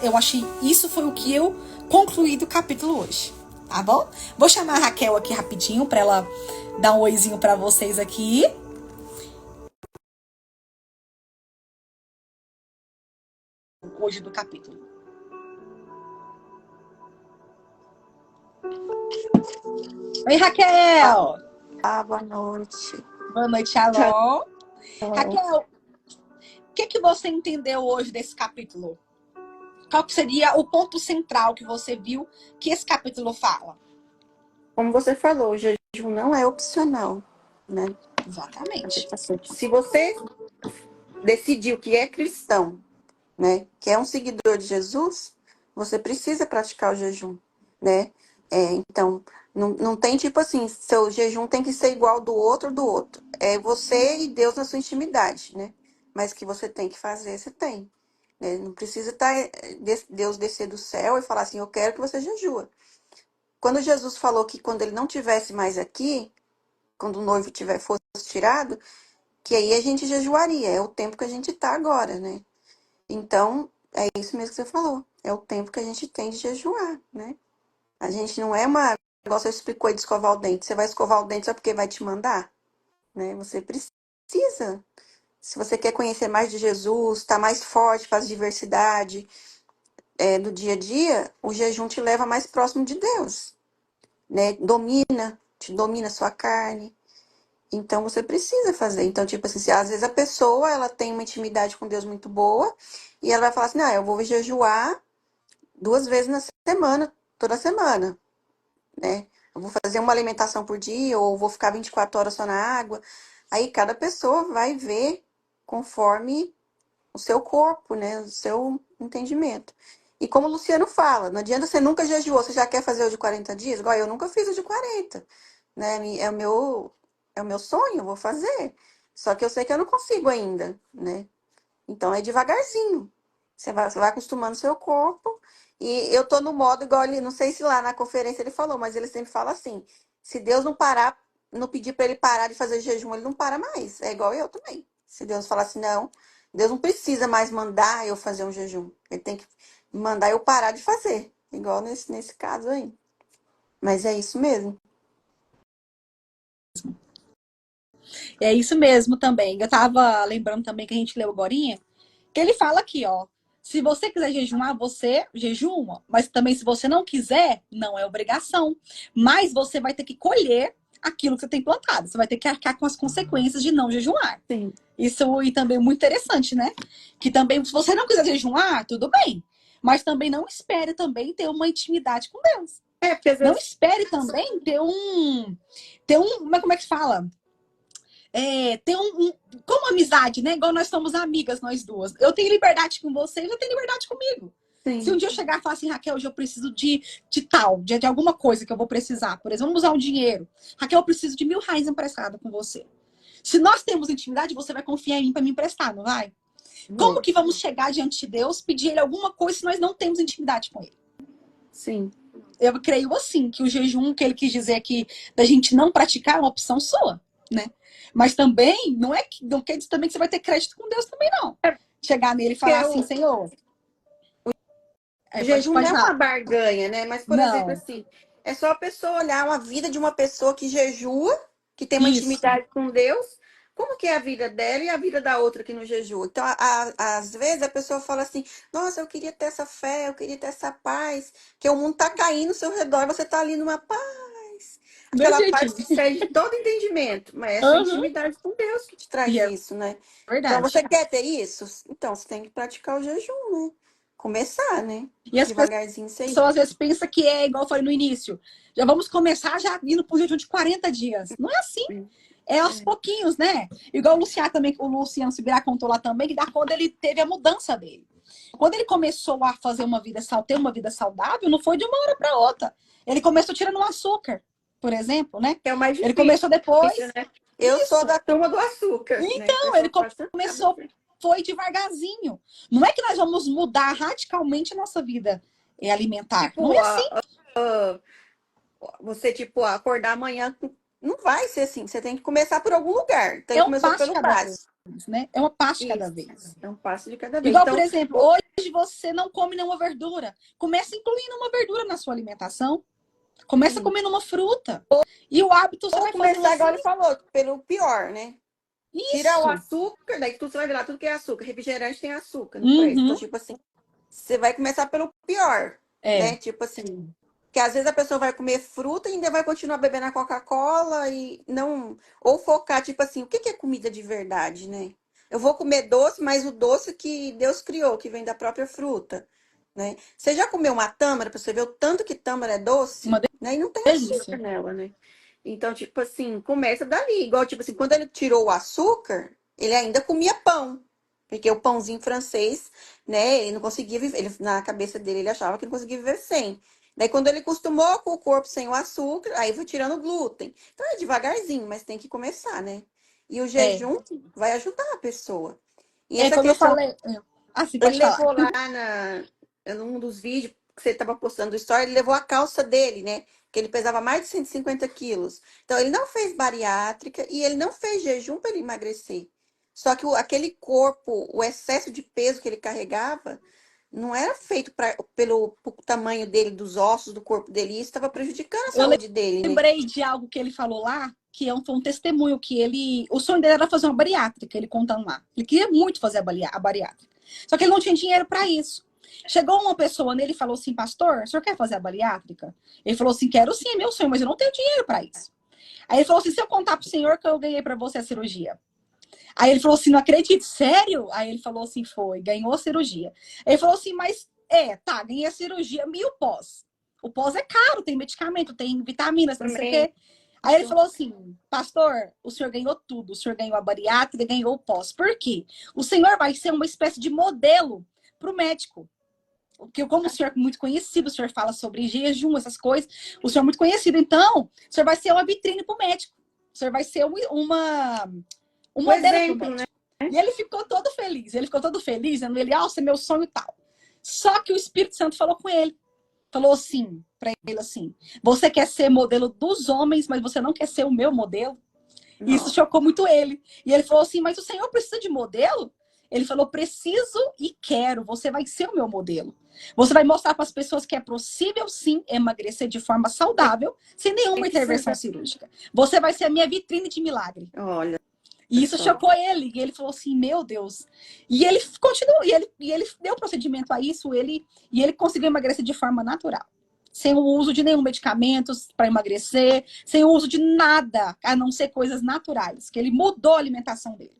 Eu achei, isso foi o que eu concluí do capítulo hoje, tá bom? Vou chamar a Raquel aqui rapidinho para ela dar um oizinho para vocês aqui. Hoje do capítulo. Oi, Raquel! Boa noite. Boa noite, Shalom. Raquel, o que você entendeu hoje desse capítulo? Qual que seria o ponto central que você viu que esse capítulo fala? Como você falou, o jejum não é opcional, né? Exatamente. Se você decidiu que é cristão, né, que é um seguidor de Jesus, você precisa praticar o jejum, né? Então, não tem tipo assim, seu jejum tem que ser igual do outro. É você e Deus na sua intimidade, né? Mas que você tem que fazer, você tem. Né? Não precisa Deus descer do céu e falar assim, eu quero que você jejua. Quando Jesus falou que quando ele não tivesse mais aqui, quando o noivo fosse tirado, que aí a gente jejuaria. É o tempo que a gente está agora, né? Então, é isso mesmo que você falou. É o tempo que a gente tem de jejuar, né? A gente não é uma... Igual você explicou de escovar o dente. Você vai escovar o dente só porque vai te mandar? Né? Você precisa. Se você quer conhecer mais de Jesus, estar mais forte, faz diversidade no dia a dia, o jejum te leva mais próximo de Deus. Né? Te domina a sua carne. Então, você precisa fazer. Então, tipo assim, às vezes a pessoa, ela tem uma intimidade com Deus muito boa e ela vai falar assim, eu vou jejuar 2 vezes na semana, toda semana, né? Eu vou fazer uma alimentação por dia ou vou ficar 24 horas só na água. Aí, cada pessoa vai ver conforme o seu corpo, né? O seu entendimento. E como o Luciano fala, não adianta você nunca jejuou, você já quer fazer o de 40 dias? Igual eu nunca fiz o de 40, né? É o meu sonho, eu vou fazer. Só que eu sei que eu não consigo ainda, né? Então é devagarzinho. Você vai acostumando o seu corpo. E eu tô no modo igual ele, não sei se lá na conferência ele falou, mas ele sempre fala assim: se Deus não parar, não pedir para ele parar de fazer jejum, ele não para mais. É igual eu também. Se Deus falar assim, não, Deus não precisa mais mandar eu fazer um jejum. Ele tem que mandar eu parar de fazer. Igual nesse caso aí. Mas é isso mesmo. É isso mesmo também. Eu tava lembrando também que a gente leu agorinha, que ele fala aqui, ó. Se você quiser jejuar, você jejuma. Mas também se você não quiser, não é obrigação. Mas você vai ter que colher aquilo que você tem plantado. Você vai ter que arcar com as consequências de não jejuar. Sim. Isso e também muito interessante, né? Que também, se você não quiser jejuar, tudo bem. Mas também não espere também ter uma intimidade com Deus. Porque às vezes... Não espere também ter como é que se fala? Ter como amizade, né? Igual nós somos amigas, nós duas. Eu tenho liberdade com você e você tem liberdade comigo. Sim. Se um dia eu chegar e falar assim, Raquel, hoje eu preciso de alguma coisa que eu vou precisar. Por exemplo, vamos usar um dinheiro. Raquel, eu preciso de R$1.000 emprestado com você. Se nós temos intimidade, você vai confiar em mim para me emprestar, não vai? Como que vamos chegar diante de Deus, pedir ele alguma coisa se nós não temos intimidade com ele? Sim. Eu creio assim, que o jejum que ele quis dizer aqui da gente não praticar é uma opção sua, né? Mas também, não quer dizer também que você vai ter crédito com Deus também, não. Chegar nele e falar assim, Senhor... O Pode, jejum não pode é uma falar. barganha, né? Mas, por exemplo, Não, assim, é só a pessoa olhar uma vida de uma pessoa que jejua, que tem uma isso. intimidade com Deus, como que é a vida dela e a vida da outra que não jejua. Então, às vezes a pessoa fala assim, nossa, eu queria ter essa fé, eu queria ter essa paz, que o mundo tá caindo ao seu redor e você tá ali numa paz. Do meu Aquela paz jeitinho. que excede todo entendimento, mas é essa Aham. intimidade com Deus que te traz E é isso, né? Então, verdade. você quer ter isso? Então, você tem que praticar o jejum, né? Começar, né? E as Devagarzinho isso aí. pessoas às vezes pensam que é igual eu falei no início. Já vamos começar já indo pro jejum de 40 dias. Não é assim. É aos É. pouquinhos, né? Igual o Luciano também, o Luciano Subirá contou lá também, que da quando ele teve a mudança dele. Quando ele começou a fazer uma vida, ter uma vida saudável, não foi de uma hora para outra. Ele começou tirando o açúcar, por exemplo, né? É o mais Ele difícil, começou depois. né? Eu sou Isso. da turma do açúcar, né? O Então, ele pessoal passa. começou, foi devagarzinho. Não é que nós vamos mudar radicalmente a nossa vida alimentar. Não Tipo, é assim. você, tipo, acordar amanhã. Não vai ser assim. Você tem que começar por algum lugar. Então, É ele um começou passo de pelo cada vez, básico. né? É uma passo de cada Isso. vez. É um passo de cada vez. Igual, por Então, exemplo, hoje você não come nenhuma verdura. Começa incluindo uma verdura na sua alimentação. Começa sim. comendo uma fruta. E o hábito você Ou vai fazendo começar, igual assim. ele falou, pelo pior, né? Tira o Isso. açúcar, daí tudo você vai virar tudo que é açúcar. Refrigerante tem açúcar, não presta. Então, Uhum. tipo assim, você vai começar pelo pior, né? É. Tipo assim, que às vezes a pessoa vai comer fruta e ainda vai continuar bebendo a Coca-Cola e não. Ou focar, tipo assim, o que que é comida de verdade, né? Eu vou comer doce, mas o doce que Deus criou, que vem da própria fruta, né? Você já comeu uma tâmara pra você ver o tanto que tâmara é Uma doce, né? E não tem açúcar delícia. nela, né? Então, tipo assim, começa dali. Igual, tipo assim, quando ele tirou o açúcar, ele ainda comia pão. Porque o pãozinho francês, né? Ele não conseguia viver. Ele, na cabeça dele, ele achava que não conseguia viver sem. Daí, quando ele acostumou com o corpo sem o açúcar, aí foi tirando o glúten. Então, é devagarzinho, mas tem que começar, né? E o É. jejum vai ajudar a pessoa. E É essa como eu questão, falei. Assim, ele pode falar. levou lá num dos vídeos que você estava postando do story, ele levou a calça dele, né? Que ele pesava mais de 150 quilos. Então, ele não fez bariátrica e ele não fez jejum para ele emagrecer. Só que aquele corpo, o excesso de peso que ele carregava, não era feito pelo tamanho dele, dos ossos do corpo dele. E isso estava prejudicando a Eu saúde dele, né? lembrei de algo que ele falou lá, que foi um testemunho que ele. O sonho dele era fazer uma bariátrica, ele contando lá. Ele queria muito fazer a bariátrica. Só que ele não tinha dinheiro para isso. Chegou uma pessoa nele e falou assim: Pastor, o senhor quer fazer a bariátrica? Ele falou assim: Quero sim, é meu sonho, mas eu não tenho dinheiro para isso. Aí ele falou assim: Se eu contar pro senhor que eu ganhei para você a cirurgia. Aí ele falou assim: Não acredito, sério? Aí ele falou assim: Foi, ganhou a cirurgia. Aí ele falou assim: Mas tá, ganhei a cirurgia, e o pós. O pós é caro, tem medicamento, tem vitaminas, não sei o Também. quê. Aí ele falou assim: Pastor, o senhor ganhou tudo. O senhor ganhou a bariátrica, ganhou o pós. Por quê? O senhor vai ser uma espécie de modelo para o médico. Porque, como o senhor é muito conhecido, o senhor fala sobre jejum, essas coisas, o senhor é muito conhecido. Então, o senhor vai ser uma vitrine para o médico. O senhor vai ser um O modelo para o exemplo, né? médico. E ele ficou todo feliz. Ele ficou todo feliz, dizendo ele, isso é meu sonho e tal. Só que o Espírito Santo falou com ele. Falou assim, para ele assim, você quer ser modelo dos homens, mas você não quer ser o meu modelo? E isso Não. chocou muito ele. E ele falou assim, mas o Senhor precisa de modelo? Ele falou, preciso e quero, você vai ser o meu modelo. Você vai mostrar para as pessoas que é possível, sim, emagrecer de forma saudável, sem Tem nenhuma que intervenção fazer. cirúrgica. Você vai ser a minha vitrine de milagre. Olha E isso só. chocou ele. E ele falou assim, meu Deus. E ele continuou, e ele deu procedimento a isso, e ele conseguiu emagrecer de forma natural. Sem o uso de nenhum medicamento para emagrecer, sem o uso de nada, a não ser coisas naturais, que ele mudou a alimentação dele.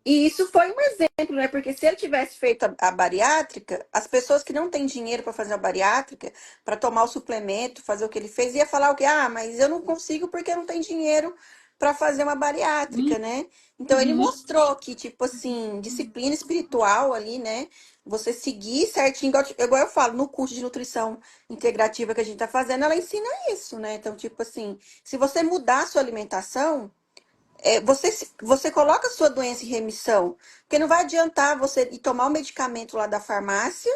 E isso foi um exemplo, né? Porque se ele tivesse feito a bariátrica, as pessoas que não têm dinheiro para fazer a bariátrica, para tomar o suplemento, fazer o que ele fez, ia falar o quê? Ah, mas eu não consigo porque não tem dinheiro para fazer uma bariátrica, né? Então ele Uhum. mostrou que, tipo assim, disciplina espiritual ali, né? Você seguir certinho, igual eu falo, no curso de nutrição integrativa que a gente tá fazendo, ela ensina isso, né? Então, tipo assim, se você mudar a sua alimentação, você coloca a sua doença em remissão. Porque não vai adiantar você ir tomar o medicamento lá da farmácia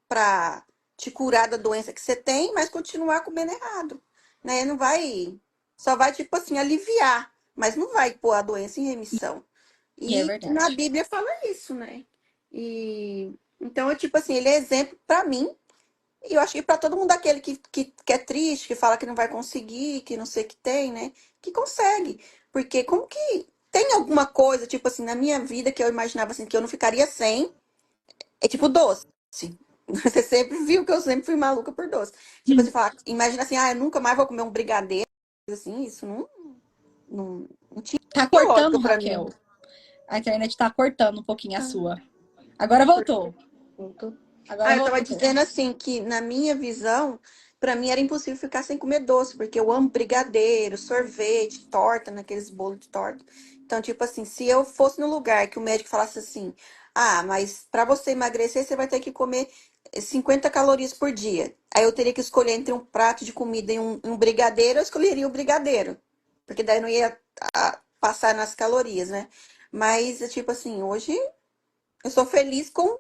para te curar da doença que você tem, mas continuar comendo errado. Né? Não vai. Só vai, tipo assim, aliviar, mas não vai pôr a doença em remissão. E é E na verdade. Bíblia fala isso, né? E então, tipo assim, ele é exemplo para mim E eu acho que para todo mundo aquele que é triste, que fala que não vai conseguir, que não sei o que tem, né? Que consegue. Porque como que tem alguma coisa, tipo assim, na minha vida que eu imaginava assim, que eu não ficaria sem, é tipo doce. Você sempre viu que eu sempre fui maluca por doce. Tipo assim, falar, imagina assim, ah, eu nunca mais vou comer um brigadeiro. Assim, isso não tinha Tá lógica cortando, para mim. Raquel. A internet tá cortando um pouquinho a Ah, sua. Agora voltou. Voltou. Agora Ah, eu tava voltou. dizendo assim que na minha visão, pra mim era impossível ficar sem comer doce, porque eu amo brigadeiro, sorvete, torta, naqueles bolos de torta. Então, tipo assim, se eu fosse no lugar que o médico falasse assim: "Ah, mas pra você emagrecer, você vai ter que comer 50 calorias por dia". Aí eu teria que escolher entre um prato de comida e um brigadeiro, eu escolheria o brigadeiro, porque daí não ia passar nas calorias, né? Mas, é tipo assim, hoje eu sou feliz com.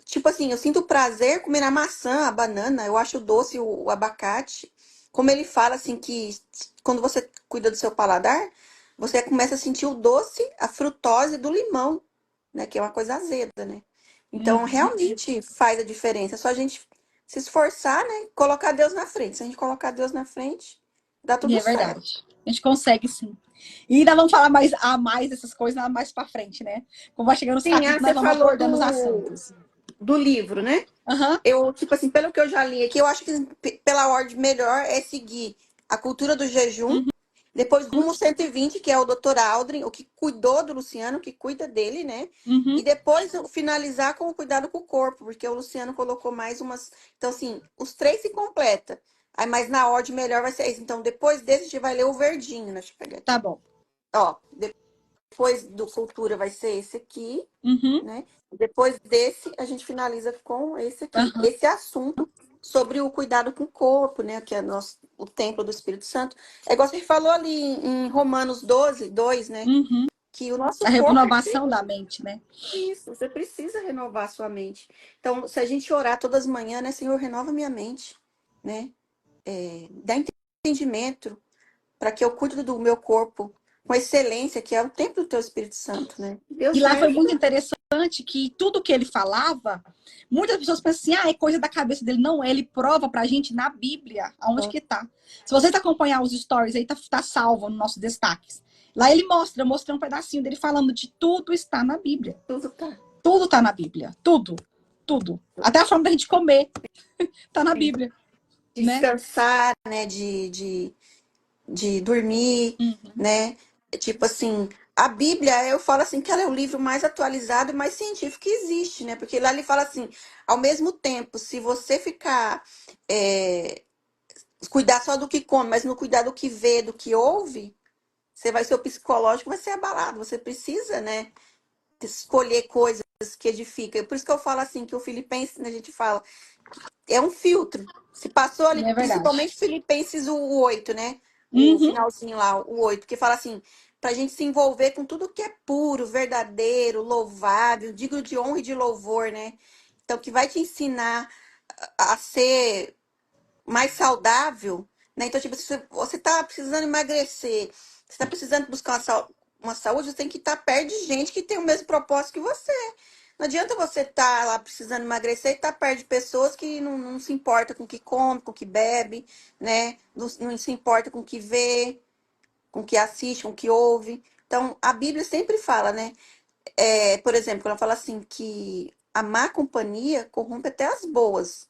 Tipo assim, eu sinto prazer comendo a maçã, a banana, eu acho doce o abacate. Como ele fala assim que quando você cuida do seu paladar, você começa a sentir o doce, a frutose do limão, né, que é uma coisa azeda, né? Então, Uhum. realmente faz a diferença. É só a gente se esforçar, né, colocar Deus na frente. Se a gente colocar Deus na frente, dá E tudo é certo. verdade. A gente consegue sim. E ainda vamos falar mais dessas coisas mais pra frente, né? Como vai chegando os Sim, capítulos, nós você vamos falou abordando os do, assuntos. do livro, né? Aham. Eu, tipo assim, pelo que eu já li aqui, eu acho que pela ordem melhor é seguir a cultura do jejum, Uhum. depois Rumo 120, que é o Dr. Aldrin, o que cuidou do Luciano, que cuida dele, né? E Uhum. depois finalizar com o cuidado com o corpo, porque o Luciano colocou mais umas. Então, assim, os três se completam. Aí, mas na ordem melhor vai ser isso. Então, depois desse, a gente vai ler o verdinho, né? Deixa eu pegar Tá aqui. bom. Ó, depois do cultura vai ser esse aqui, Uhum. né? Depois desse, a gente finaliza com esse aqui. Aham. Esse assunto sobre o cuidado com o corpo, né? Que é o templo do Espírito Santo. É igual você falou ali em Romanos 12, 2, né? Uhum. Que o nosso A corpo renovação da mente, né? isso, você precisa renovar a sua mente. Então, se a gente orar todas as manhãs, né? Senhor, renova minha mente, né? Dá entendimento para que eu cuide do meu corpo com excelência, que é o templo do teu Espírito Santo, né? E Deus lá vai foi muito ajudar. interessante que tudo que ele falava, muitas pessoas pensam assim, ah, é coisa da cabeça dele. Não é, ele prova pra gente na Bíblia, aonde que tá. Se vocês acompanhar os stories aí, tá salvo no nossos destaques. Lá ele mostra um pedacinho dele falando de tudo está na Bíblia. Tudo tá. Tudo tá na Bíblia. Tudo. Tudo. Até a forma da gente comer tá na Bíblia, né? Descansar, né? De dormir, Uhum. né? Tipo assim, a Bíblia, eu falo assim, que ela é o livro mais atualizado e mais científico que existe, né? Porque lá ele fala assim, ao mesmo tempo, se você ficar, cuidar só do que come, mas não cuidar do que vê, do que ouve, você vai, seu psicológico vai ser abalado. Você precisa, né? Escolher coisas que edificam. Por isso que eu falo assim, que o Filipenses, né, a gente fala, é um filtro. Se passou ali, É verdade. principalmente Filipenses o 8, né? O Uhum. finalzinho lá, o 8, que fala assim, pra gente se envolver com tudo que é puro, verdadeiro, louvável, digno de honra e de louvor, né? Então, que vai te ensinar a ser mais saudável, né? Então, tipo, se você tá precisando emagrecer, você tá precisando buscar uma saúde, você tem que estar perto de gente que tem o mesmo propósito que você. Não adianta você estar lá precisando emagrecer e estar perto de pessoas que não se importam com o que come, com o que bebe, né? Não se importa com o que vê, com o que assiste, com o que ouve. Então, a Bíblia sempre fala, né? Por exemplo, ela fala assim que a má companhia corrompe até as boas.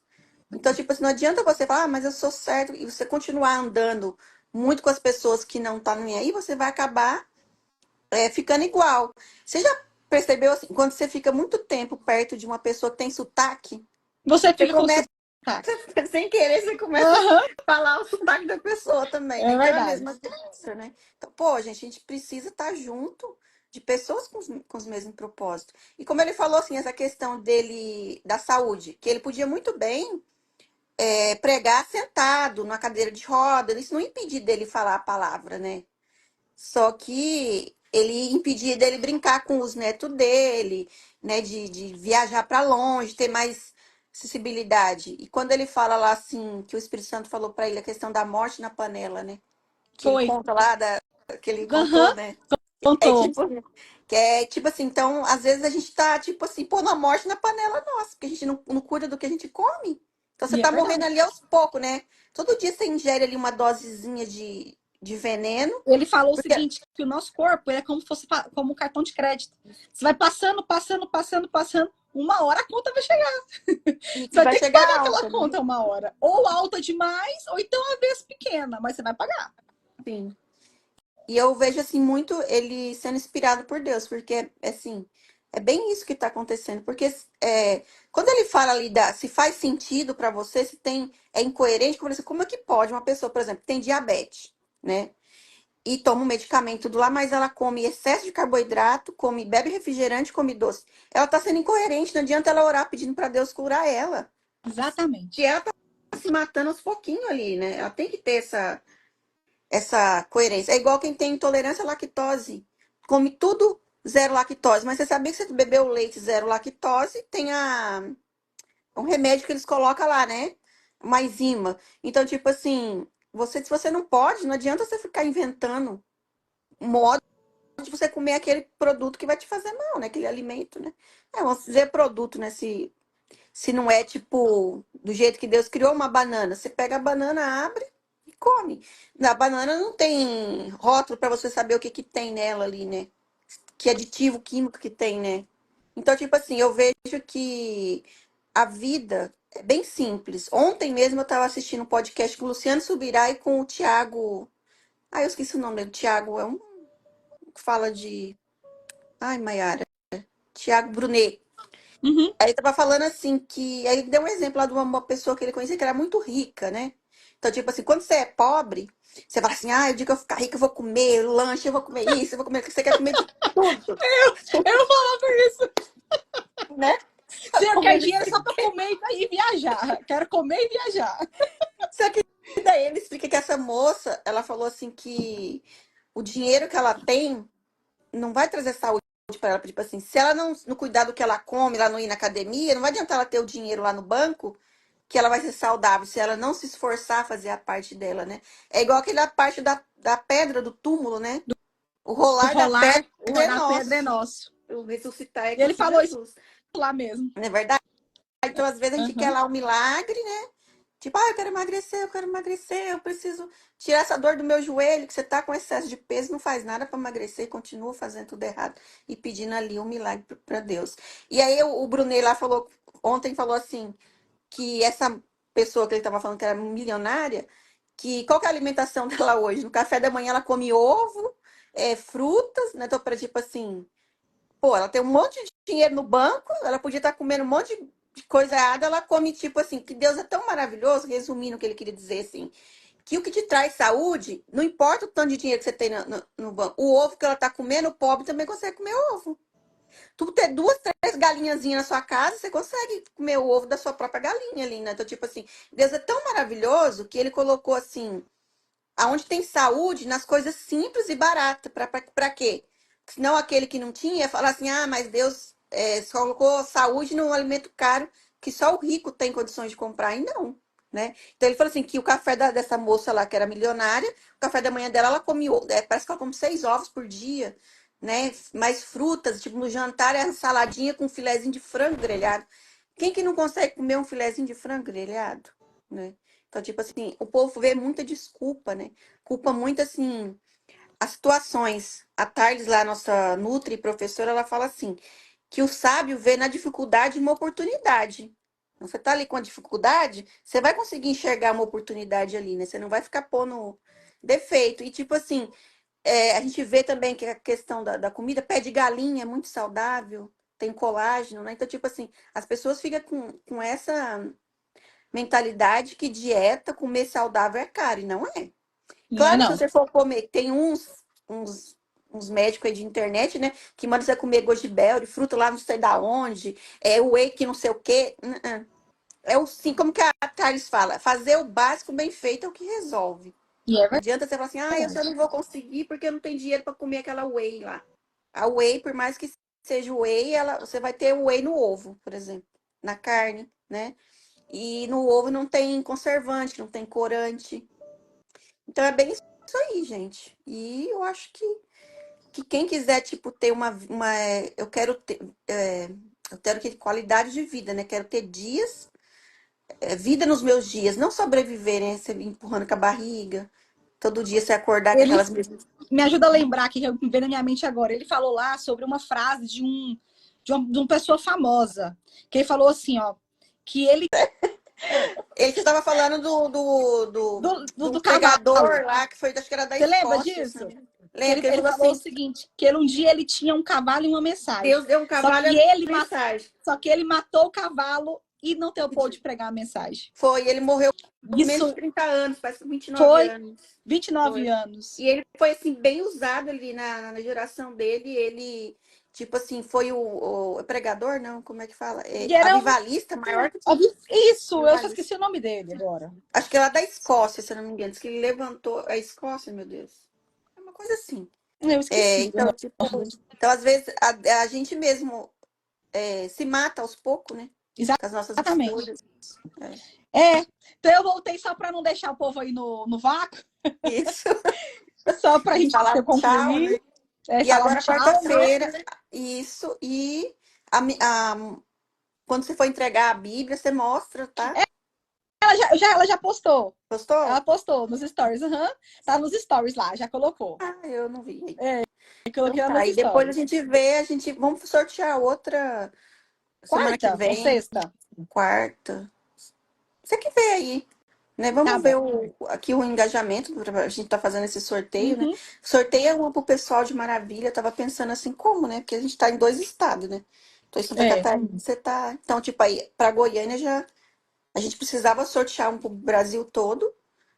Então, tipo assim, não adianta você falar, ah, mas eu sou certo, e você continuar andando muito com as pessoas que não estão nem aí, você vai acabar ficando igual. Você já percebeu assim, quando você fica muito tempo perto de uma pessoa que tem sotaque, Você você fica com o começa, sotaque. sem querer, você começa Uhum. a falar o sotaque da pessoa também, né? É Então é a verdade. mesma coisa, né? Então, pô, gente, a gente precisa estar junto de pessoas com os mesmos propósitos. E como ele falou, assim, essa questão dele, da saúde, que ele podia muito bem pregar sentado numa cadeira de roda, isso não impedia dele falar a palavra, né? Só que ele impedia dele brincar com os netos dele, né? De viajar para longe, ter mais acessibilidade. E quando ele fala lá assim, que o Espírito Santo falou para ele a questão da morte na panela, né? Que ele Foi. conta lá, que ele contou, Aham. né? É Contou. tipo, que é tipo assim, então, às vezes a gente tá, tipo assim, pondo a morte na panela nossa, porque a gente não cuida do que a gente come. Então você E é tá morrendo verdade. ali aos poucos, né? Todo dia você ingere ali uma dosezinha de veneno, Ele falou o porque seguinte, que o nosso corpo é como se fosse como um cartão de crédito. Você vai passando, passando, passando, passando, uma hora a conta vai chegar. Você e vai vai ter que chegar pagar aquela alta, né? conta uma hora. Ou alta demais, ou então uma vez pequena, mas você vai pagar. Sim. E eu vejo assim muito ele sendo inspirado por Deus, porque assim, é bem isso que está acontecendo, porque quando ele fala ali se faz sentido para você, se tem é incoerente, como é que pode uma pessoa, por exemplo, que tem diabetes, né? E toma um medicamento tudo lá, mas ela come excesso de carboidrato, bebe refrigerante, come doce. Ela está sendo incoerente, não adianta ela orar pedindo para Deus curar ela. E Exatamente. ela tá se matando aos pouquinhos ali, né? Ela tem que ter essa coerência. É igual quem tem intolerância à lactose. Come tudo zero lactose. Mas você sabia que se você bebeu leite zero lactose, tem um remédio que eles colocam lá, né? Uma enzima. Então, tipo assim, se você não pode, não adianta você ficar inventando um modo de você comer aquele produto que vai te fazer mal, né? Aquele alimento, né? Vamos dizer produto, né? Se não é tipo do jeito que Deus criou uma banana, você pega a banana, abre e come. Na banana não tem rótulo para você saber o que que tem nela ali, né? Que aditivo químico que tem, né? Então, tipo assim, eu vejo que a vida é bem simples. Ontem mesmo eu estava assistindo um podcast com o Luciano Subirá e com o Tiago. Ah, eu esqueci o nome dele. Tiago é um que fala de. Ai, Maiara. Tiago Brunet. Uhum. Aí ele tava falando assim que. Aí ele deu um exemplo lá de uma pessoa que ele conhecia que era muito rica, né? Então, tipo assim, quando você é pobre, você fala assim, ah, o dia que eu ficar rica, eu vou comer lanche, eu vou comer isso, eu vou comer. Você quer comer de tudo, Eu falava isso. né? Tá Se eu quero comendo o que dinheiro você só para quer. comer e viajar. Quero comer e viajar. Só que daí ele explica que essa moça, ela falou assim que o dinheiro que ela tem não vai trazer saúde para ela. Tipo assim, se ela não cuidar do que ela come, ela não ir na academia, não vai adiantar ela ter o dinheiro lá no banco que ela vai ser saudável se ela não se esforçar a fazer a parte dela, né? É igual aquela parte da pedra do túmulo, né? O rolar da pedra O é rolar pedra é nosso. nosso. O ressuscitar é E ele com falou isso Jesus. lá mesmo. Não é verdade? Então, às vezes, a gente quer Uhum. lá um milagre, né? Tipo, ah, eu quero emagrecer, eu preciso tirar essa dor do meu joelho, que você tá com excesso de peso, não faz nada para emagrecer e continua fazendo tudo errado e pedindo ali um milagre para Deus. E aí o Brunet lá falou, ontem falou assim, que essa pessoa que ele estava falando que era milionária, que qual que é a alimentação dela hoje? No café da manhã ela come ovo, frutas, né? Então, para tipo assim, pô, ela tem um monte de dinheiro no banco, ela podia estar comendo um monte de coisa errada, ela come tipo assim, que Deus é tão maravilhoso, resumindo o que ele queria dizer assim, que o que te traz saúde, não importa o tanto de dinheiro que você tem no banco, o ovo que ela tá comendo, o pobre também consegue comer ovo. Tu ter duas, três galinhazinhas na sua casa, você consegue comer o ovo da sua própria galinha ali, né? Então, tipo assim, Deus é tão maravilhoso que ele colocou assim, aonde tem saúde, nas coisas simples e baratas. Pra quê? Senão aquele que não tinha ia falar assim, ah, mas Deus só colocou saúde num alimento caro que só o rico tem condições de comprar. E não, né? Então ele falou assim, que o café dessa moça lá, que era milionária, o café da manhã dela, ela come, parece que ela come 6 ovos por dia, né? Mais frutas, tipo, no jantar é a saladinha com um filezinho de frango grelhado. Quem que não consegue comer um filezinho de frango grelhado, né? Então, tipo assim, o povo vê muita desculpa, né? Culpa muito, assim, as situações. A Tardes lá, nossa Nutri professora, ela fala assim, que o sábio vê na dificuldade uma oportunidade. Então, você tá ali com a dificuldade, você vai conseguir enxergar uma oportunidade ali, né? Você não vai ficar pondo defeito. E, tipo assim, a gente vê também que a questão da comida, pé de galinha é muito saudável, tem colágeno, né? Então, tipo assim, as pessoas ficam com essa mentalidade que dieta, comer saudável é caro, e não é. Não é Claro, se não. você for comer, tem uns médicos aí de internet, né, que mandam você comer goji berry, fruta lá não sei da onde, whey que não sei o quê. É o sim, como que a Thales fala, fazer o básico bem feito é o que resolve. E é Não adianta você falar assim, ah, eu só verdade. não vou conseguir porque eu não tenho dinheiro para comer aquela whey lá. A whey, por mais que seja whey, você vai ter whey no ovo, por exemplo, na carne, né? E no ovo não tem conservante, não tem corante. Então é bem isso aí, gente. E eu acho que quem quiser, tipo, ter eu quero ter, eu quero que qualidade de vida, né? Quero ter dias vida nos meus dias, não sobreviver, né? Você empurrando com a barriga, todo dia você acordar com Ele aquelas mesmas. me ajuda a lembrar que vem na minha mente agora. Ele falou lá sobre uma frase de uma pessoa famosa, que ele falou assim, ó, que ele Ele que estava falando do do cavalo. pregador lá, que foi, acho que era da Você lembra Escócia, se não disso? me engano. Que Lembra que ele ele falou falou o assim: seguinte, que um dia ele tinha um cavalo e uma mensagem. Deus deu um Só cavalo e que uma ele, mensagem. só que ele matou o cavalo e não pôde pregar a mensagem. Foi, ele morreu com menos de Isso 30 anos, parece que 29 foi anos. 29 Foi. anos. E ele foi, assim, bem usado ali na geração dele. Ele, tipo assim, foi o pregador, não, como é que fala? E era um... Avivalista, maior que Isso, eu só avivalista. esqueci o nome dele agora. Acho que é lá da Escócia, se eu não me engano. Diz que ele levantou a Escócia, meu Deus. É uma coisa assim. Eu esqueci o Então, tipo, nome. então, às vezes, a gente mesmo se mata aos poucos, né? Com as nossas Exatamente. escolhas. Então eu voltei só para não deixar o povo aí no vácuo, Isso. só para a gente Falar tchau, concluir, né? E falar um agora, tchau, né? quarta-feira, isso. E quando você for entregar a Bíblia, você mostra, tá? Ela já postou. Ela Gostou? postou nos stories. Tá nos stories lá, já colocou. Ah, eu não vi. Eu Então coloquei lá tá. nos E depois a stories. gente vê, vamos sortear outra semana que Quarta ou vem, sexta? quarta. Você que vê aí, né? Tá Vamos ver bom. aqui o engajamento. A gente tá fazendo esse sorteio, né? Uhum. Sorteia uma pro pessoal de Maravilha. Eu tava pensando assim, como, né? Porque a gente tá em 2 estados, né? Tô em Santa É. Catarina, você tá. Então, tipo, aí, pra Goiânia já. A gente precisava sortear um pro Brasil todo.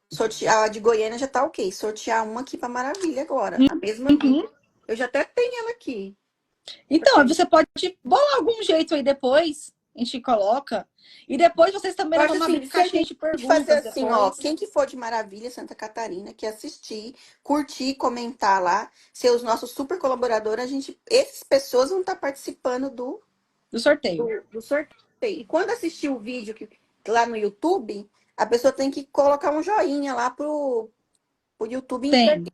Sortear a de Goiânia já tá ok. Sortear uma aqui pra Maravilha agora. A mesma Uhum. Bíblia. Eu já até tenho ela aqui. Então, você pode bolar algum jeito aí depois. A gente coloca. E depois vocês também Eu nós acho vamos assim, abrir se a caixinha gente de fazer perguntas assim, ó, depois. quem que for de Maravilha, Santa Catarina, que assistir, curtir, comentar lá, ser os nossos super colaboradores, essas pessoas vão estar participando Do sorteio. do sorteio. E quando assistir o vídeo lá no YouTube, a pessoa tem que colocar um joinha lá pro YouTube Tem.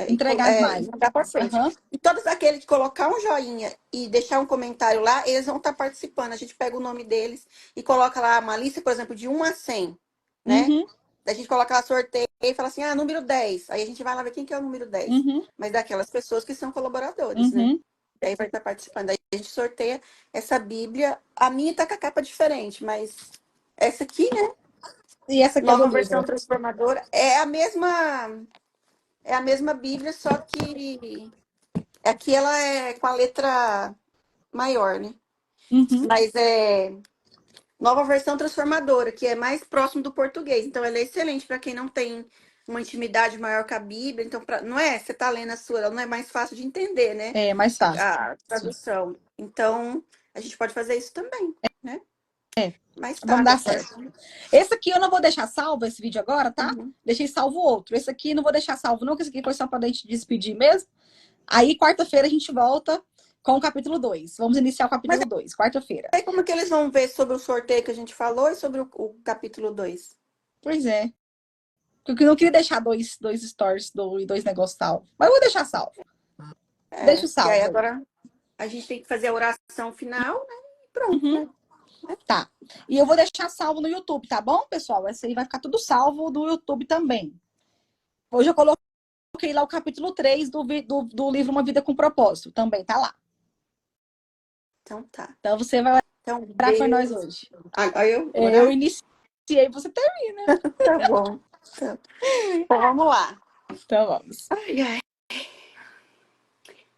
Entregar as e mais. mandar para frente. Aham. E todos aqueles que colocar um joinha e deixar um comentário lá, eles vão estar participando. A gente pega o nome deles e coloca lá uma lista, por exemplo, de 1 a 100, né? Uhum. Daí a gente coloca lá sorteio e fala assim, número 10. Aí a gente vai lá ver quem que é o número 10. Uhum. Mas daquelas pessoas que são colaboradores, né? Uhum. Daí vai estar participando. Daí a gente sorteia essa Bíblia. A minha tá com a capa diferente, mas essa aqui, né? E essa aqui é do Nova versão livro. transformadora. É a mesma Bíblia, só que aqui ela é com a letra maior, né? Uhum. Mas é nova versão transformadora, que é mais próximo do português. Então ela é excelente para quem não tem uma intimidade maior com a Bíblia. Então, não é? Você tá lendo a sua, ela não é mais fácil de entender, né? É mais fácil. A tradução. Então, a gente pode fazer isso também, né? É. Mais Vamos tarde, dar agora. certo. Esse aqui eu não vou deixar salvo, esse vídeo agora, tá? Uhum. Deixei salvo outro. Esse aqui não vou deixar salvo, não, que esse aqui foi só pra gente despedir mesmo. Aí, quarta-feira, a gente volta com o capítulo 2. Vamos iniciar o Mas capítulo 2, quarta-feira. aí como que eles vão ver sobre o sorteio que a gente falou e sobre o capítulo 2? Pois é. Porque eu não queria deixar dois stories e dois negócios salvo. Mas eu vou deixar salvo. Deixa o Que aí salvo aí. agora a gente tem que fazer a oração final, né? E pronto, Uhum. né? Tá. E eu vou deixar salvo no YouTube, tá bom, pessoal? Esse aí vai ficar tudo salvo do YouTube também. Hoje eu coloquei lá o capítulo 3 do livro Uma Vida com Propósito. Também tá lá. Então tá. Então você vai Então, orar por nós Deus. hoje. Aí eu Eu orar? iniciei, você termina. Tá bom. Então vamos lá. Então vamos. Ai, ai.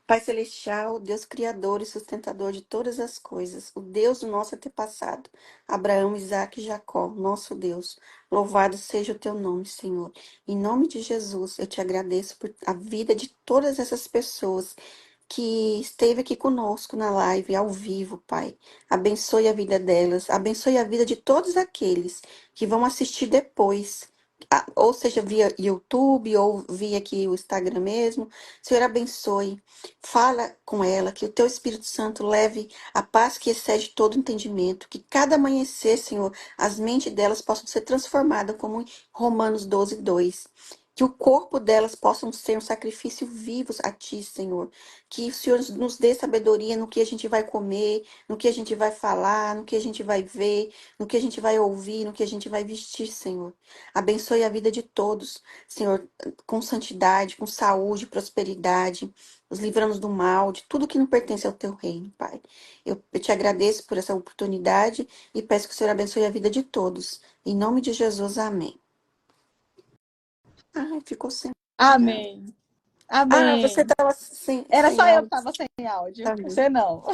Pai Celestial, Deus Criador e sustentador de todas as coisas, o Deus do nosso antepassado, Abraão, Isaque e Jacó, nosso Deus, louvado seja o teu nome, Senhor. Em nome de Jesus, eu te agradeço por a vida de todas essas pessoas que esteve aqui conosco na live, ao vivo, Pai. Abençoe a vida delas, abençoe a vida de todos aqueles que vão assistir depois, ou seja, via YouTube, ou via aqui o Instagram mesmo. Senhor, abençoe. Fala com ela, que o teu Espírito Santo leve a paz que excede todo entendimento, que cada amanhecer, Senhor, as mentes delas possam ser transformadas, como em Romanos 12:2. Que o corpo delas possam ser um sacrifício vivo a Ti, Senhor. Que o Senhor nos dê sabedoria no que a gente vai comer, no que a gente vai falar, no que a gente vai ver, no que a gente vai ouvir, no que a gente vai vestir, Senhor. Abençoe a vida de todos, Senhor, com santidade, com saúde, prosperidade, nos livramos do mal, de tudo que não pertence ao Teu reino, Pai. Eu te agradeço por essa oportunidade e peço que o Senhor abençoe a vida de todos. Em nome de Jesus, amém. Ai, ficou sem. Amém. Ah, você Amém. estava sem, Era sem só eu que áudio. estava sem áudio. Tá bom. Você não.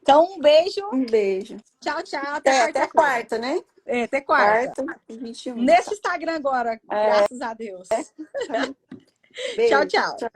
Então, um beijo. Um beijo. Tchau, tchau. Até Até quarta-feira. quarta, né? Até quarta. Quarta, 21. Nesse Tá. Instagram agora, graças a Deus. Tá. Tchau, Beijo. tchau. Tchau.